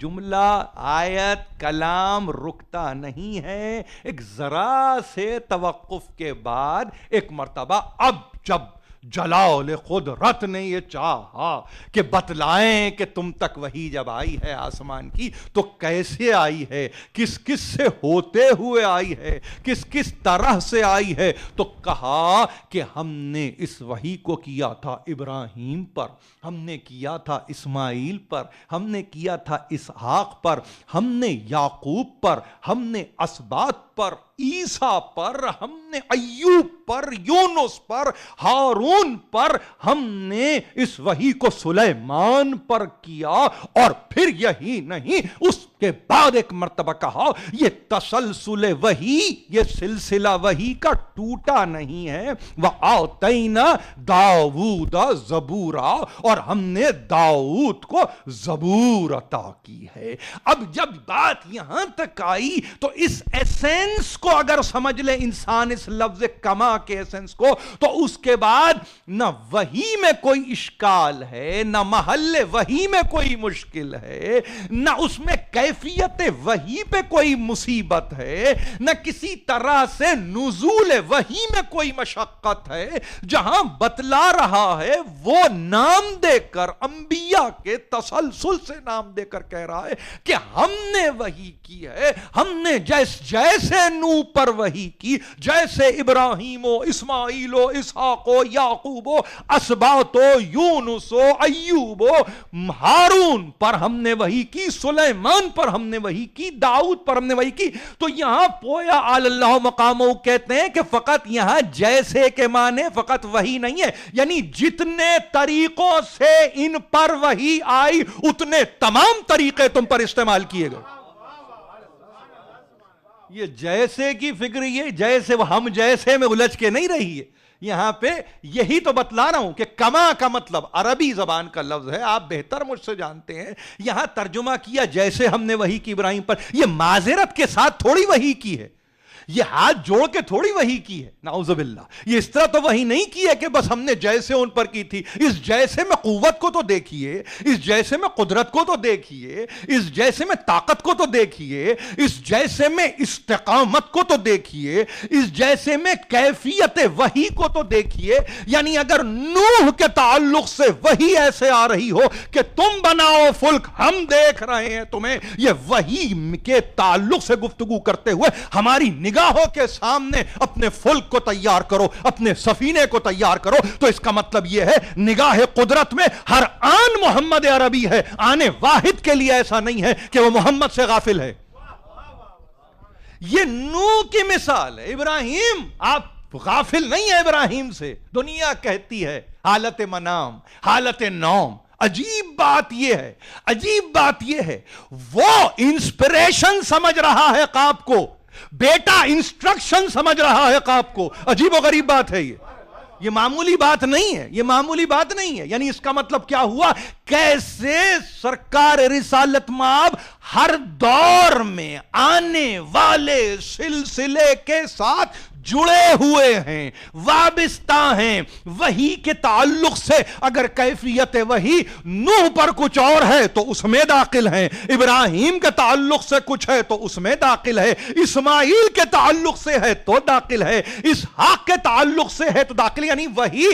جملہ آیت کلام رکتا نہیں ہے. ایک ذرا سے توقف کے بعد ایک مرتبہ اب جب جلال قدرت نے یہ چاہا کہ بتلائیں کہ تم تک وحی جب آئی ہے آسمان کی تو کیسے آئی ہے, کس کس سے ہوتے ہوئے آئی ہے, کس کس طرح سے آئی ہے, تو کہا کہ ہم نے اس وحی کو کیا تھا ابراہیم پر, ہم نے کیا تھا اسماعیل پر, ہم نے کیا تھا اسحاق پر, ہم نے یعقوب پر, ہم نے اسباط پر, عیسیٰ پر, ہم نے ایوب پر, یونس پر, ہارون پر, ہم نے اس وحی کو سلیمان پر کیا. اور پھر یہی نہیں, اس کے بعد ایک مرتبہ کہا یہ تسلسل وحی, یہ سلسلہ وحی کا ٹوٹا نہیں ہے. وَآتَيْنَا داؤد زبورا, اور ہم نے داؤد کو زبور عطا کی ہے. اب جب بات یہاں تک آئی تو اس ایسنس کو اگر سمجھ لے انسان, اس لفظ کما کے ایسنس کو, تو اس کے بعد نہ وحی میں کوئی اشکال ہے, نہ محل وحی میں کوئی مشکل ہے, نہ اس میں کیفیت وحی پہ کوئی مصیبت ہے, نہ کسی طرح سے نزول وحی میں کوئی مشقت ہے. جہاں بتلا رہا ہے وہ نام دے کر, انبیاء کے تسلسل سے نام دے کر کہہ رہا ہے کہ ہم نے وحی کی ہے, ہم نے جیسے نوح پر وحی کی, جیسے ابراہیم و اسماعیل و اسحاق و یعقوب و اسباط و یونس و ایوب و ہارون پر ہم نے وحی کی, سلیمان پر ہم نے وحی کی, داؤد پر ہم نے وحی کی. تو یہاں پویا آل اللہ مقامہ کہتے ہیں کہ فقط یہاں جیسے کے معنی فقط وحی نہیں ہے, یعنی جتنے طریقوں سے ان پر وحی آئی اتنے تمام طریقے تم پر استعمال کیے گئے. یہ جیسے کی فکر, یہ جیسے وہ ہم جیسے میں الجھ کے نہیں رہی ہے. یہاں پہ یہی تو بتلا رہا ہوں کہ کما کا مطلب عربی زبان کا لفظ ہے, آپ بہتر مجھ سے جانتے ہیں. یہاں ترجمہ کیا جیسے ہم نے وحی کی ابراہیم پر, یہ معذرت کے ساتھ تھوڑی وحی کی ہے, یہ ہاتھ جوڑ کے تھوڑی وحی کی ہے, نعوذ باللہ. یہ اس طرح تو وحی نہیں کی ہے کہ بس ہم نے جیسے ان پر کی تھی. اس جیسے میں قوت کو تو دیکھیے, اس جیسے میں قدرت کو تو دیکھیے, اس جیسے میں طاقت کو تو دیکھیے, اس جیسے میں استقامت کو تو دیکھیے, اس جیسے میں کیفیت وحی کو تو دیکھیے. یعنی اگر نوح کے تعلق سے وحی ایسے آ رہی ہو کہ تم بناؤ فلک, ہم دیکھ رہے ہیں تمہیں, یہ وحی کے تعلق سے گفتگو کرتے ہوئے ہماری نگاہوں کے سامنے اپنے فلک کو تیار کرو, اپنے سفینے کو تیار کرو, تو اس کا مطلب یہ ہے نگاہ قدرت میں ہر آن محمد عربی ہے. آنے واحد کے لیے ایسا نہیں ہے کہ وہ محمد سے غافل ہے. یہ نوح کی مثال ہے. ابراہیم, آپ غافل نہیں ہیں ابراہیم سے. دنیا کہتی ہے حالت منام, حالت نوم. عجیب بات یہ ہے, عجیب بات یہ ہے, وہ انسپریشن سمجھ رہا ہے قاب کو, بیٹا انسٹرکشن سمجھ رہا ہے قاب کو. عجیب و غریب بات ہے یہ معمولی بات نہیں ہے, یہ معمولی بات نہیں ہے. یعنی اس کا مطلب کیا ہوا, کیسے سرکار رسالت مآب ہر دور میں آنے والے سلسلے کے ساتھ جڑے ہوئے ہیں، وابستہ ہیں وحی کے تعلق سے۔ اگر کیفیت وحی نوح پر کچھ اور ہے تو اس میں داخل ہیں، ابراہیم کے تعلق سے کچھ ہے تو اس میں داخل ہے، اسماعیل کے تعلق سے ہے تو داخل ہے، اسحاق کے تعلق سے ہے تو داخل، یعنی وحی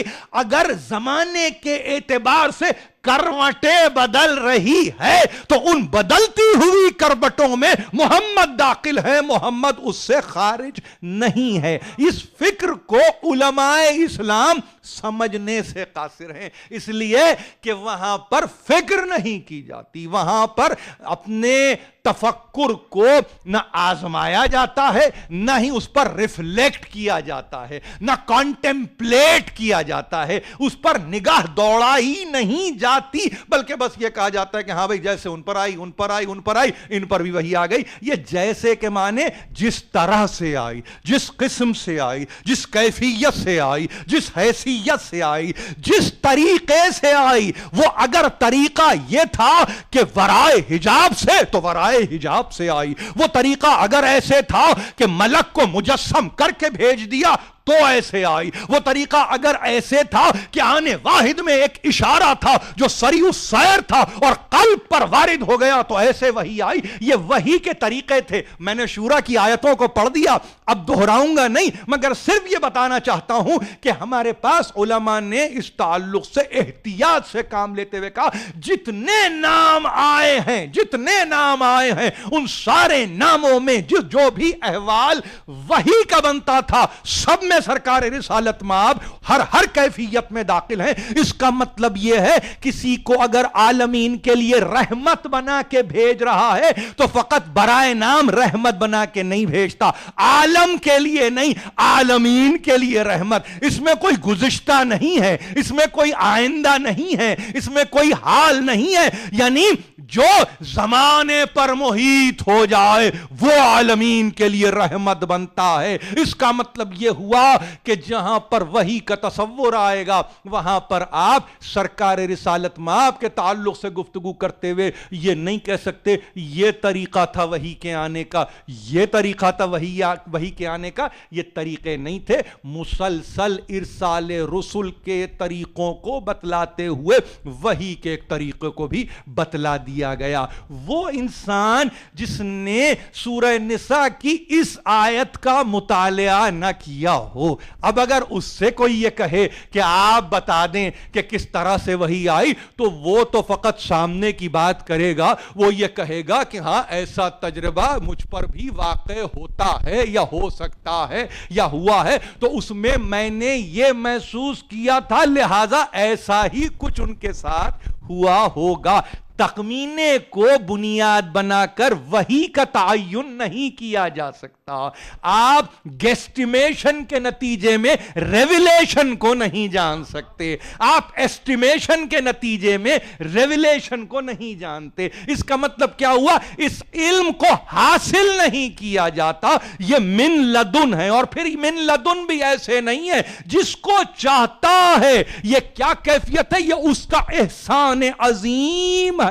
اگر زمانے کے اعتبار سے کروٹیں بدل رہی ہے تو ان بدلتی ہوئی کروٹوں میں محمد داخل ہے، محمد اس سے خارج نہیں ہے۔ اس فکر کو علماء اسلام سمجھنے سے قاصر ہیں، اس لیے کہ وہاں پر فکر نہیں کی جاتی، وہاں پر اپنے تفکر کو نہ آزمایا جاتا ہے، نہ ہی اس پر ریفلیکٹ کیا جاتا ہے، نہ کانٹمپلیٹ کیا جاتا ہے، اس پر نگاہ دوڑائی نہیں جاتی، بلکہ بس یہ کہا جاتا ہے کہ ہاں بھئی جیسے ان پر آئی ان پر آئی ان پر آئی، ان پر بھی وہی آ گئی۔ یہ جیسے کے معنی جس طرح سے آئی، جس قسم سے آئی، جس کیفیت سے آئی، جس حیثیت سے آئی، جس طریقے سے آئی، وہ اگر طریقہ یہ تھا کہ ورائے حجاب سے تو ورائے حجاب سے آئی، وہ طریقہ اگر ایسے تھا کہ ملک کو مجسم کر کے بھیج دیا تو ایسے آئی، وہ طریقہ اگر ایسے تھا کہ آنے واحد میں ایک اشارہ تھا جو سریع السیر تھا اور قلب پر وارد ہو گیا تو ایسے وحی آئی۔ یہ وحی کے طریقے تھے۔ میں نے شورا کی آیتوں کو پڑھ دیا، اب دہراؤں گا نہیں، مگر صرف یہ بتانا چاہتا ہوں کہ ہمارے پاس علماء نے اس تعلق سے احتیاط سے کام لیتے ہوئے کہا جتنے نام آئے ہیں، جتنے نام آئے ہیں، ان سارے ناموں میں جو بھی احوال وحی کا بنتا تھا سب میں سرکار رسالت مآب ہر کیفیت میں داخل ہیں۔ اس کا مطلب یہ ہے کسی کو اگر عالمین کے لیے رحمت بنا کے بھیج رہا ہے تو فقط برائے نام رحمت بنا کے نہیں بھیجتا، عالم کے لیے نہیں، عالمین کے لیے رحمت۔ اس میں کوئی گزشتہ نہیں ہے، اس میں کوئی آئندہ نہیں ہے، اس میں کوئی حال نہیں ہے، یعنی جو زمانے پر محیط ہو جائے وہ عالمین کے لیے رحمت بنتا ہے۔ اس کا مطلب یہ ہوا کہ جہاں پر وحی کا تصور آئے گا وہاں پر آپ سرکار رسالت مآب کے تعلق سے گفتگو کرتے ہوئے یہ نہیں کہہ سکتے یہ طریقہ تھا وحی کے آنے کا، یہ طریقہ تھا وحی کے آنے کا، یہ طریقے نہیں تھے۔ مسلسل ارسال رسل کے طریقوں کو بتلاتے ہوئے وحی کے ایک طریقے کو بھی بتلا دیا گیا۔ وہ انسان جس نے سورہ نساء کی اس آیت کا مطالعہ نہ کیا ہو، اب اگر اس سے کوئی یہ کہے کہ آپ بتا دیں کہ کس طرح سے وحی آئی تو وہ تو فقط سامنے کی بات کرے گا، وہ یہ کہے گا کہ ہاں ایسا تجربہ مجھ پر بھی واقع ہوتا ہے یا ہو سکتا ہے یا ہوا ہے، تو اس میں نے یہ محسوس کیا تھا لہذا ایسا ہی کچھ ان کے ساتھ ہوا ہوگا۔ تخمینے کو بنیاد بنا کر وحی کا تعین نہیں کیا جا سکتا۔ آپ گیسٹیمیشن کے نتیجے میں ریویلیشن کو نہیں جان سکتے، آپ ایسٹیمیشن کے نتیجے میں ریویلیشن کو نہیں جانتے۔ اس کا مطلب کیا ہوا؟ اس علم کو حاصل نہیں کیا جاتا، یہ من لدن ہے، اور پھر من لدن بھی ایسے نہیں ہے جس کو چاہتا ہے۔ یہ کیا کیفیت ہے؟ یہ اس کا احسان عظیم ہے،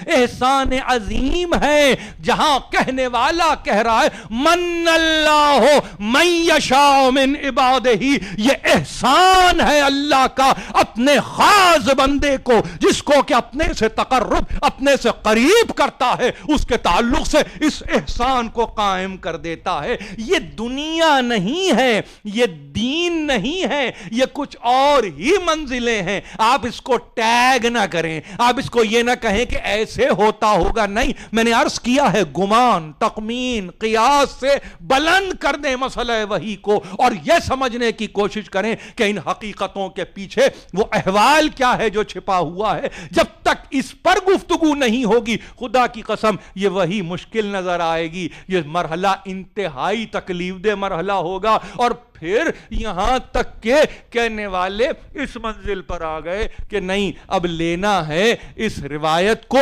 احسان عظیم ہے، جہاں کہنے والا کہہ رہا ہے من اللہ من یشاء من عبادہ، یہ احسان ہے اللہ کا اپنے خاص بندے کو، جس کو کہ اپنے سے تقرب، اپنے سے قریب کرتا ہے، اس کے تعلق سے اس احسان کو قائم کر دیتا ہے۔ یہ دنیا نہیں ہے، یہ دین نہیں ہے، یہ کچھ اور ہی منزلیں ہیں۔ آپ اس کو ٹیگ نہ کریں، آپ اس کو یہ نہ کہیں کہ ایسے ہوتا ہوگا، نہیں، میں نے عرض کیا ہے گمان، تخمین، قیاس سے بلند کر دیں مسئلہ وحی کو اور یہ سمجھنے کی کوشش کریں کہ ان حقیقتوں کے پیچھے وہ احوال کیا ہے جو چھپا ہوا ہے۔ جب تک اس پر گفتگو نہیں ہوگی خدا کی قسم یہ وحی مشکل نظر آئے گی، یہ مرحلہ انتہائی تکلیف دہ مرحلہ ہوگا، اور پھر یہاں تک کہ کہنے والے اس منزل پر آ گئے کہ نہیں اب لینا ہے اس روایت کو،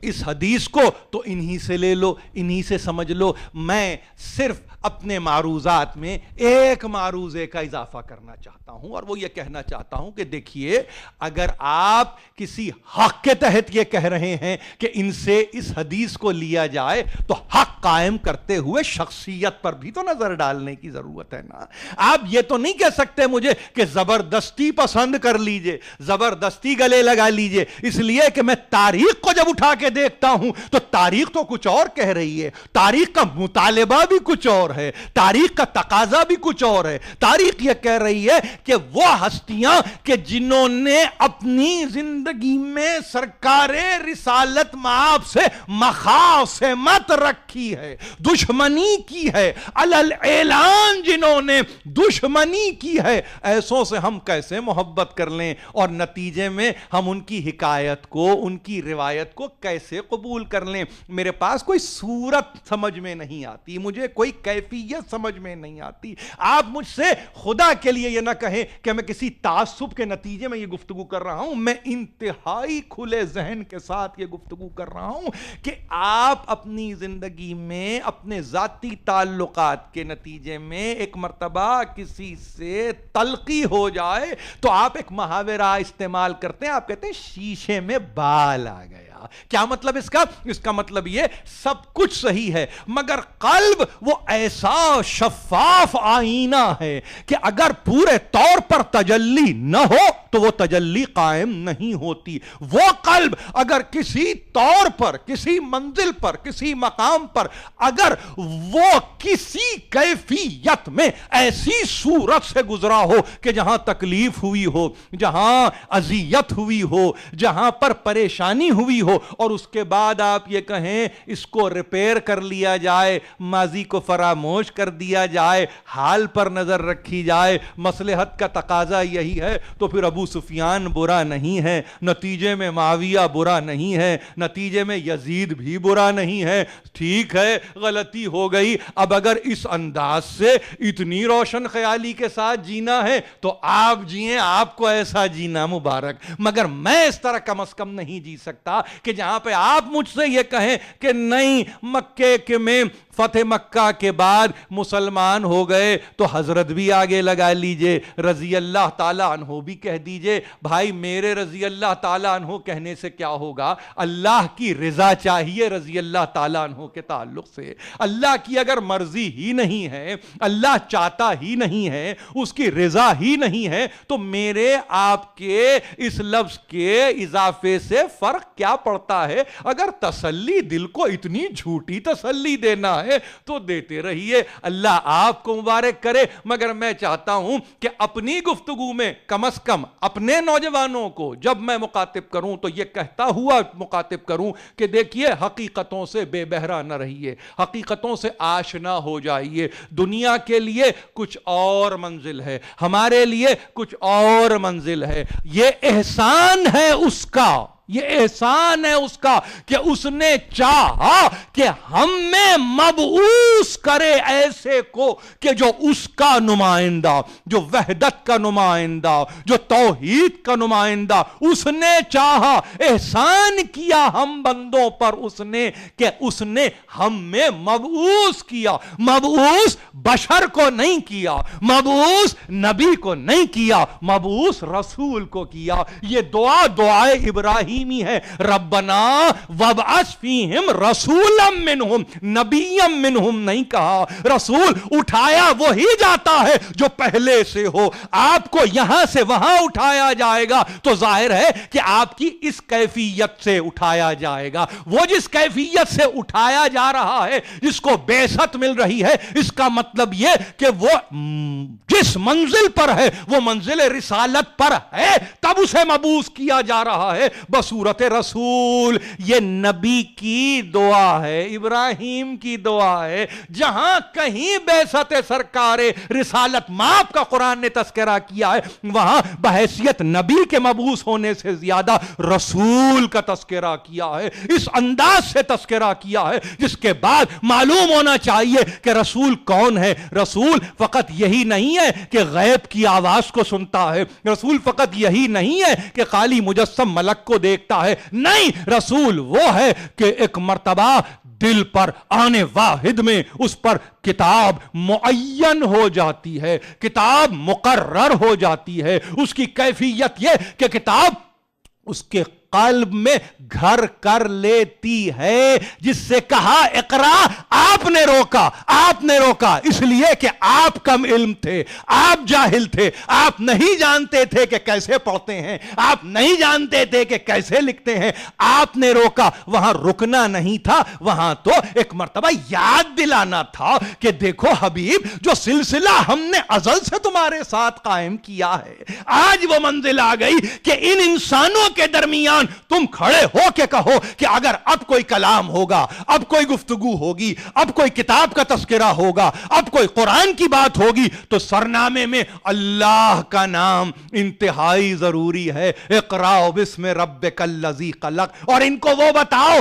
اس حدیث کو تو انہی سے لے لو، انہی سے سمجھ لو۔ میں صرف اپنے معروضات میں ایک معروضے کا اضافہ کرنا چاہتا ہوں، اور وہ یہ کہنا چاہتا ہوں کہ دیکھیے، اگر آپ کسی حق کے تحت یہ کہہ رہے ہیں کہ ان سے اس حدیث کو لیا جائے، تو حق قائم کرتے ہوئے شخصیت پر بھی تو نظر ڈالنے کی ضرورت ہے نا۔ آپ یہ تو نہیں کہہ سکتے مجھے کہ زبردستی پسند کر لیجئے، زبردستی گلے لگا لیجئے، اس لیے کہ میں تاریخ کو جب اٹھا کے دیکھتا ہوں تو تاریخ تو کچھ اور کہہ رہی ہے، تاریخ کا مطالبہ بھی کچھ اور ہے، تاریخ کا تقاضا بھی کچھ اور ہے۔ تاریخ یہ کہہ رہی ہے کہ وہ ہستیاں کہ جنہوں نے اپنی زندگی میں سرکار رسالت مآب سے مخاصمت رکھی ہے، دشمنی کی ہے، علل اعلان جنہوں نے دشمنی کی ہے، ایسوں سے ہم کیسے محبت کر لیں، اور نتیجے میں ہم ان کی حکایت کو، ان کی روایت کو کیسے قبول کر لیں۔ میرے پاس کوئی صورت سمجھ میں نہیں آتی، مجھے کوئی کیفیت سمجھ میں نہیں آتی۔ آپ مجھ سے خدا کے لیے یہ نہ کہیں کہ میں کسی تعصب کے نتیجے میں یہ گفتگو کر رہا ہوں، میں انتہائی کھلے ذہن کے ساتھ یہ گفتگو کر رہا ہوں کہ آپ اپنی زندگی میں اپنے ذاتی تعلقات کے نتیجے میں ایک مرتبہ کسی سے تلقی ہو جائے تو آپ ایک محاورہ استعمال کرتے ہیں، آپ کہتے ہیں شیشے میں بال آ گیا۔ کیا مطلب اس کا؟ اس کا مطلب یہ سب کچھ صحیح ہے، مگر قلب وہ ایسا شفاف آئینہ ہے کہ اگر پورے طور پر تجلی نہ ہو تو وہ تجلی قائم نہیں ہوتی۔ وہ قلب اگر کسی طور پر، کسی منزل پر، کسی مقام پر اگر وہ کسی کیفیت میں ایسی صورت سے گزرا ہو کہ جہاں تکلیف ہوئی ہو، جہاں اذیت ہوئی ہو، جہاں پر پریشانی ہوئی ہو، اور اس کے بعد آپ یہ کہیں اس کو ریپیئر کر لیا جائے، ماضی کو فراموش کر دیا جائے، حال پر نظر رکھی جائے، مصلحت کا تقاضا یہی ہے، تو پھر ابو سفیان برا نہیں ہے، نتیجے میں معاویہ برا نہیں ہے، نتیجے میں یزید بھی برا نہیں ہے۔ ٹھیک ہے، غلطی ہو گئی، اب اگر اس انداز سے اتنی روشن خیالی کے ساتھ جینا ہے تو آپ جئیں، آپ کو ایسا جینا مبارک، مگر میں اس طرح کم از کم نہیں جی سکتا کہ جہاں پہ آپ مجھ سے یہ کہیں کہ نہیں، مکے کے میں فتح مکہ کے بعد مسلمان ہو گئے تو حضرت بھی آگے لگا لیجئے، رضی اللہ تعالیٰ عنہ بھی کہہ دیجئے۔ بھائی میرے رضی اللہ تعالیٰ عنہ کہنے سے کیا ہوگا؟ اللہ کی رضا چاہیے رضی اللہ تعالیٰ عنہ کے تعلق سے۔ اللہ کی اگر مرضی ہی نہیں ہے، اللہ چاہتا ہی نہیں ہے، اس کی رضا ہی نہیں ہے، تو میرے آپ کے اس لفظ کے اضافے سے فرق کیا پڑتا ہے؟ اگر تسلی دل کو اتنی جھوٹی تسلی دینا ہے تو دیتے رہیے، اللہ آپ کو مبارک کرے، مگر میں چاہتا ہوں کہ اپنی گفتگو میں کم از کم اپنے نوجوانوں کو جب میں مخاطب کروں تو یہ کہتا ہوا مخاطب کروں کہ دیکھیے، حقیقتوں سے بے بہرا نہ رہیے، حقیقتوں سے آشنا ہو جائیے۔ دنیا کے لیے کچھ اور منزل ہے، ہمارے لیے کچھ اور منزل ہے۔ یہ احسان ہے اس کا، یہ احسان ہے اس کا کہ اس نے چاہا کہ ہم میں مبعوث کرے ایسے کو کہ جو اس کا نمائندہ، جو وحدت کا نمائندہ، جو توحید کا نمائندہ، اس نے چاہا، احسان کیا ہم بندوں پر اس نے کہ اس نے ہم میں مبعوث کیا۔ مبعوث بشر کو نہیں کیا، مبعوث نبی کو نہیں کیا، مبعوث رسول کو کیا۔ یہ دعائے ابراہیم ہے، ربنا وابعث فیہم رسولا منہم، نبیا منہم نہیں کہا۔ رسول اٹھایا وہی جاتا ہے جو پہلے سے ہو، آپ کو یہاں سے وہاں اٹھایا جائے گا تو ظاہر ہے کہ آپ کی اس کیفیت سے اٹھایا جائے گا۔ وہ جس کیفیت سے اٹھایا جا رہا ہے، جس کو بعثت مل رہی ہے، اس کا مطلب یہ کہ وہ جس منزل پر ہے وہ منزل رسالت پر ہے، تب اسے مبعوث کیا جا رہا ہے بصورت رسول۔ یہ نبی کی دعا ہے، ابراہیم کی دعا ہے۔ جہاں کہیں بعثت سرکار رسالت مآب کا قرآن نے تذکرہ کیا ہے، وہاں بحیثیت نبی کے مبعوث ہونے سے زیادہ رسول کا تذکرہ کیا ہے، اس انداز سے تذکرہ کیا ہے جس کے بعد معلوم ہونا چاہیے کہ رسول کون ہے۔ رسول فقط یہی نہیں ہے کہ غیب کی آواز کو سنتا ہے، رسول فقط یہی نہیں ہے کہ خالی مجسم ملک کو دیکھ دیکھتا ہے. نہیں, رسول وہ ہے کہ ایک مرتبہ دل پر آنے واحد میں اس پر کتاب معین ہو جاتی ہے, کتاب مقرر ہو جاتی ہے. اس کی کیفیت یہ کہ کتاب اس کے قلب میں گھر کر لیتی ہے. جس سے کہا اقرا, آپ نے روکا اس لیے کہ آپ کم علم تھے, آپ جاہل تھے, آپ نہیں جانتے تھے کہ کیسے پڑھتے ہیں, آپ نہیں جانتے تھے کہ کیسے لکھتے ہیں. آپ نے روکا. وہاں رکنا نہیں تھا, وہاں تو ایک مرتبہ یاد دلانا تھا کہ دیکھو حبیب, جو سلسلہ ہم نے ازل سے تمہارے ساتھ قائم کیا ہے, آج وہ منزل آ گئی کہ ان انسانوں کے درمیان تم کھڑے ہو کے کہو کہ اگر اب کوئی کلام ہوگا, اب کوئی گفتگو ہوگی, اب کوئی کتاب کا تذکرہ ہوگا, اب کوئی قرآن کی بات ہوگی, تو سرنامے میں اللہ کا نام انتہائی ضروری ہے. اقرا بسم ربک الذی خلق. اور ان کو وہ بتاؤ,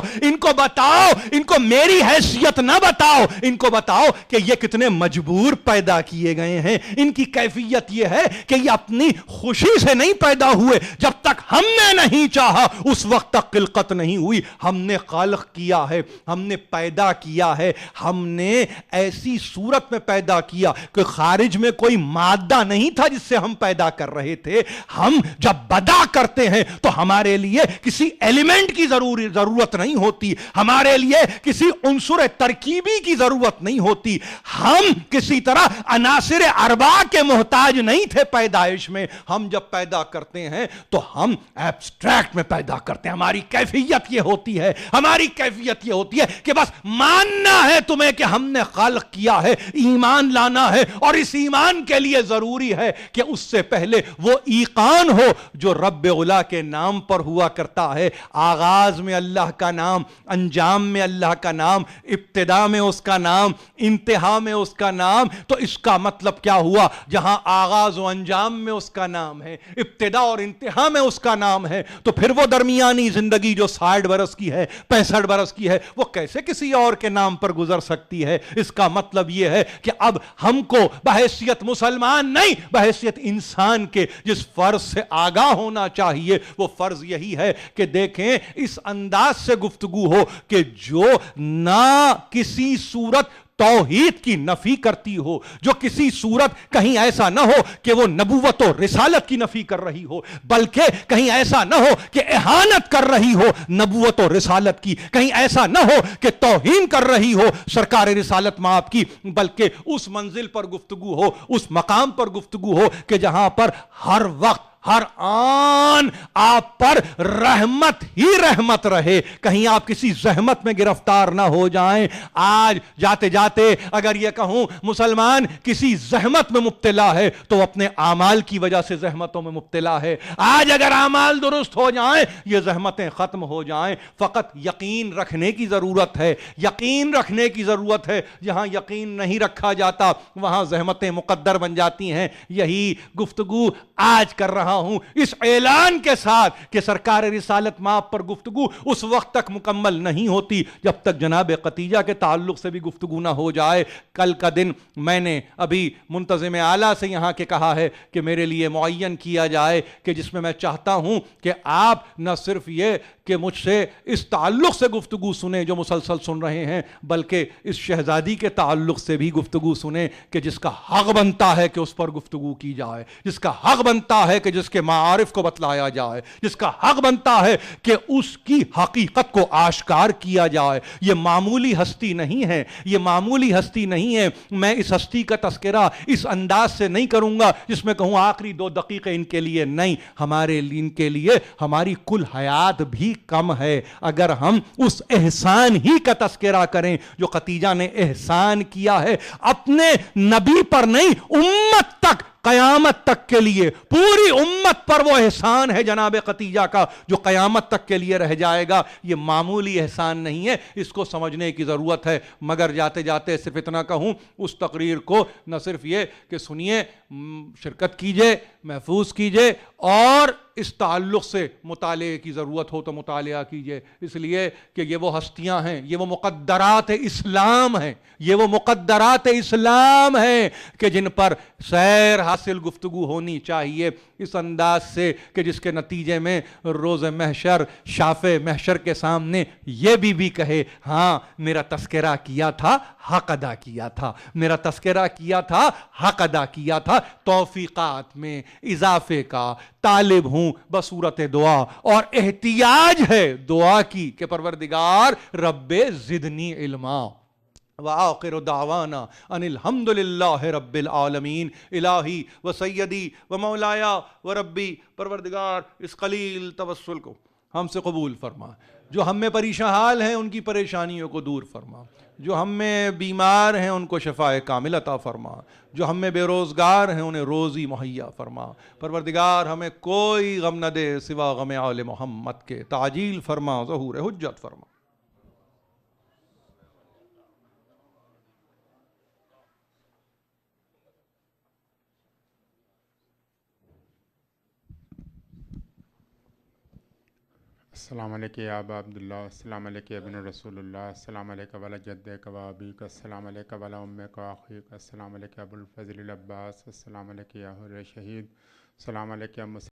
ان کو میری حیثیت نہ بتاؤ, ان کو بتاؤ کہ یہ کتنے مجبور پیدا کیے گئے ہیں. ان کی کیفیت یہ ہے کہ یہ اپنی خوشی سے نہیں پیدا ہوئے. جب تک ہم نے نہیں چاہا اس وقت تک خلقت نہیں ہوئی. ہم نے خالق کیا ہے, ہم نے پیدا کیا ہے, ہم نے ایسی صورت میں پیدا کیا کہ خارج میں کوئی مادہ نہیں تھا جس سے ہم پیدا کر رہے تھے. ہم جب بدا کرتے ہیں تو ہمارے لیے کسی ایلیمنٹ کی ضرورت نہیں ہوتی, ہمارے لیے کسی عنصر ترکیبی کی ضرورت نہیں ہوتی. ہم کسی طرح عناصر اربعہ کے محتاج نہیں تھے پیدائش میں. ہم جب پیدا کرتے ہیں تو ہم ایبسٹریکٹ میں پیدا کرتے ہیں. ہماری کیفیت یہ ہوتی ہے کہ بس ماننا ہے تمہیں کہ ہم نے خلق کیا ہے, ایمان لانا ہے, اور اس ایمان کے لیے ضروری ہے کہ اس سے پہلے وہ ایقان ہو جو رب علا کے نام پر ہوا کرتا ہے. آغاز میں اللہ کا نام, انجام میں اللہ کا نام, ابتدا میں اس کا نام, انتہا میں اس کا نام. تو اس کا مطلب کیا ہوا؟ جہاں آغاز و انجام میں اس کا نام ہے, ابتدا اور انتہا میں اس کا نام ہے, تو پھر وہ درمیانی زندگی جو 60 برس کی ہے, 65 برس کی ہے, وہ کیسے کسی اور کے نام پر گزر سکتی ہے؟ اس کا مطلب یہ ہے کہ اب ہم کو بحیثیت مسلمان نہیں, بحیثیت انسان کے جس فرض سے آگاہ ہونا چاہیے, وہ فرض یہی ہے کہ دیکھیں اس انداز سے گفتگو ہو کہ جو نہ کسی صورت توحید کی نفی کرتی ہو, جو کسی صورت کہیں ایسا نہ ہو کہ وہ نبوت و رسالت کی نفی کر رہی ہو, بلکہ کہیں ایسا نہ ہو کہ اہانت کر رہی ہو نبوت و رسالت کی, کہیں ایسا نہ ہو کہ توہین کر رہی ہو سرکار رسالت مآب کی, بلکہ اس منزل پر گفتگو ہو, اس مقام پر گفتگو ہو کہ جہاں پر ہر وقت ہر آن آپ پر رحمت ہی رحمت رہے, کہیں آپ کسی زحمت میں گرفتار نہ ہو جائیں. آج جاتے جاتے اگر یہ کہوں مسلمان کسی زحمت میں مبتلا ہے تو اپنے اعمال کی وجہ سے زحمتوں میں مبتلا ہے. آج اگر اعمال درست ہو جائیں یہ زحمتیں ختم ہو جائیں. فقط یقین رکھنے کی ضرورت ہے, یقین رکھنے کی ضرورت ہے. جہاں یقین نہیں رکھا جاتا وہاں زحمتیں مقدر بن جاتی ہیں. یہی گفتگو آج کر رہا ہوں اس اعلان کے ساتھ کہ سرکار رسالت مآب پر گفتگو اس وقت تک مکمل نہیں ہوتی جب تک جناب ختیجہ کے تعلق سے بھی گفتگو نہ ہو جائے. کل کا دن میں نے ابھی منتظم اعلیٰ سے یہاں کے کہا ہے کہ میرے لیے معین کیا جائے کہ جس میں چاہتا ہوں کہ آپ نہ صرف یہ کہ مجھ سے اس تعلق سے گفتگو سنیں جو مسلسل سن رہے ہیں, بلکہ اس شہزادی کے تعلق سے بھی گفتگو سنیں کہ جس کا حق بنتا ہے کہ اس پر گفتگو کی جائے, جس کا حق بنتا ہے کہ جس کے معارف کو بتلایا جائے, جس کا حق بنتا ہے کہ اس کی حقیقت کو آشکار کیا جائے. یہ معمولی ہستی نہیں ہے, یہ معمولی ہستی نہیں ہے. میں اس ہستی کا تذکرہ اس انداز سے نہیں کروں گا جس میں کہوں آخری 2 دقیقے ان کے لیے, نہیں, ہمارے ان کے لیے ہماری کل حیات بھی کم ہے اگر ہم اس احسان ہی کا تذکرہ کریں جو ختیجہ نے احسان کیا ہے اپنے نبی پر نہیں, امت تک, قیامت تک کے لیے, پوری امت پر وہ احسان ہے جناب ختیجہ کا جو قیامت تک کے لیے رہ جائے گا. یہ معمولی احسان نہیں ہے, اس کو سمجھنے کی ضرورت ہے. مگر جاتے جاتے صرف اتنا کہوں, اس تقریر کو نہ صرف یہ کہ سنیے, شرکت کیجئے, محفوظ کیجئے, اور اس تعلق سے مطالعے کی ضرورت ہو تو مطالعہ کیجئے، اس لیے کہ یہ وہ ہستیاں ہیں، یہ وہ مقدرات اسلام ہیں، یہ وہ مقدرات اسلام ہیں کہ جن پر سیر حاصل گفتگو ہونی چاہیے اس انداز سے کہ جس کے نتیجے میں روز محشر شافع محشر کے سامنے یہ بھی کہے ہاں میرا تذکرہ کیا تھا، حق ادا کیا تھا، میرا تذکرہ کیا تھا، حق ادا کیا تھا۔ توفیقات میں اضافے کا طالب ہوں بصورت دعا، اور احتیاج ہے دعا کی کہ پروردگار رب زدنی علما۔ وآخر دعوانا ان الحمد للہ رب العالمین۔ الہی و سیدی و مولایا و ربی، پروردگار اس قلیل توسل کو ہم سے قبول فرما، جو ہم میں پریشان حال ہیں ان کی پریشانیوں کو دور فرما، جو ہم میں بیمار ہیں ان کو شفاء کامل عطا فرما، جو ہم میں بے روزگار ہیں انہیں روزی مہیا فرما۔ پروردگار ہمیں کوئی غم نہ دے سوا غم آل محمد کے، تعجیل فرما، ظہور حجت فرما۔ السلام علیکم یا ابا عبداللہ، السلام علیکم ابن رسول اللہ، السلام علیکم والا جدک و ابیک، السلام علیکم والا امک و اخیک، السلام علیکم ابو الفضل العباس، السلام علیکم یا حر شہید، السلام علیکم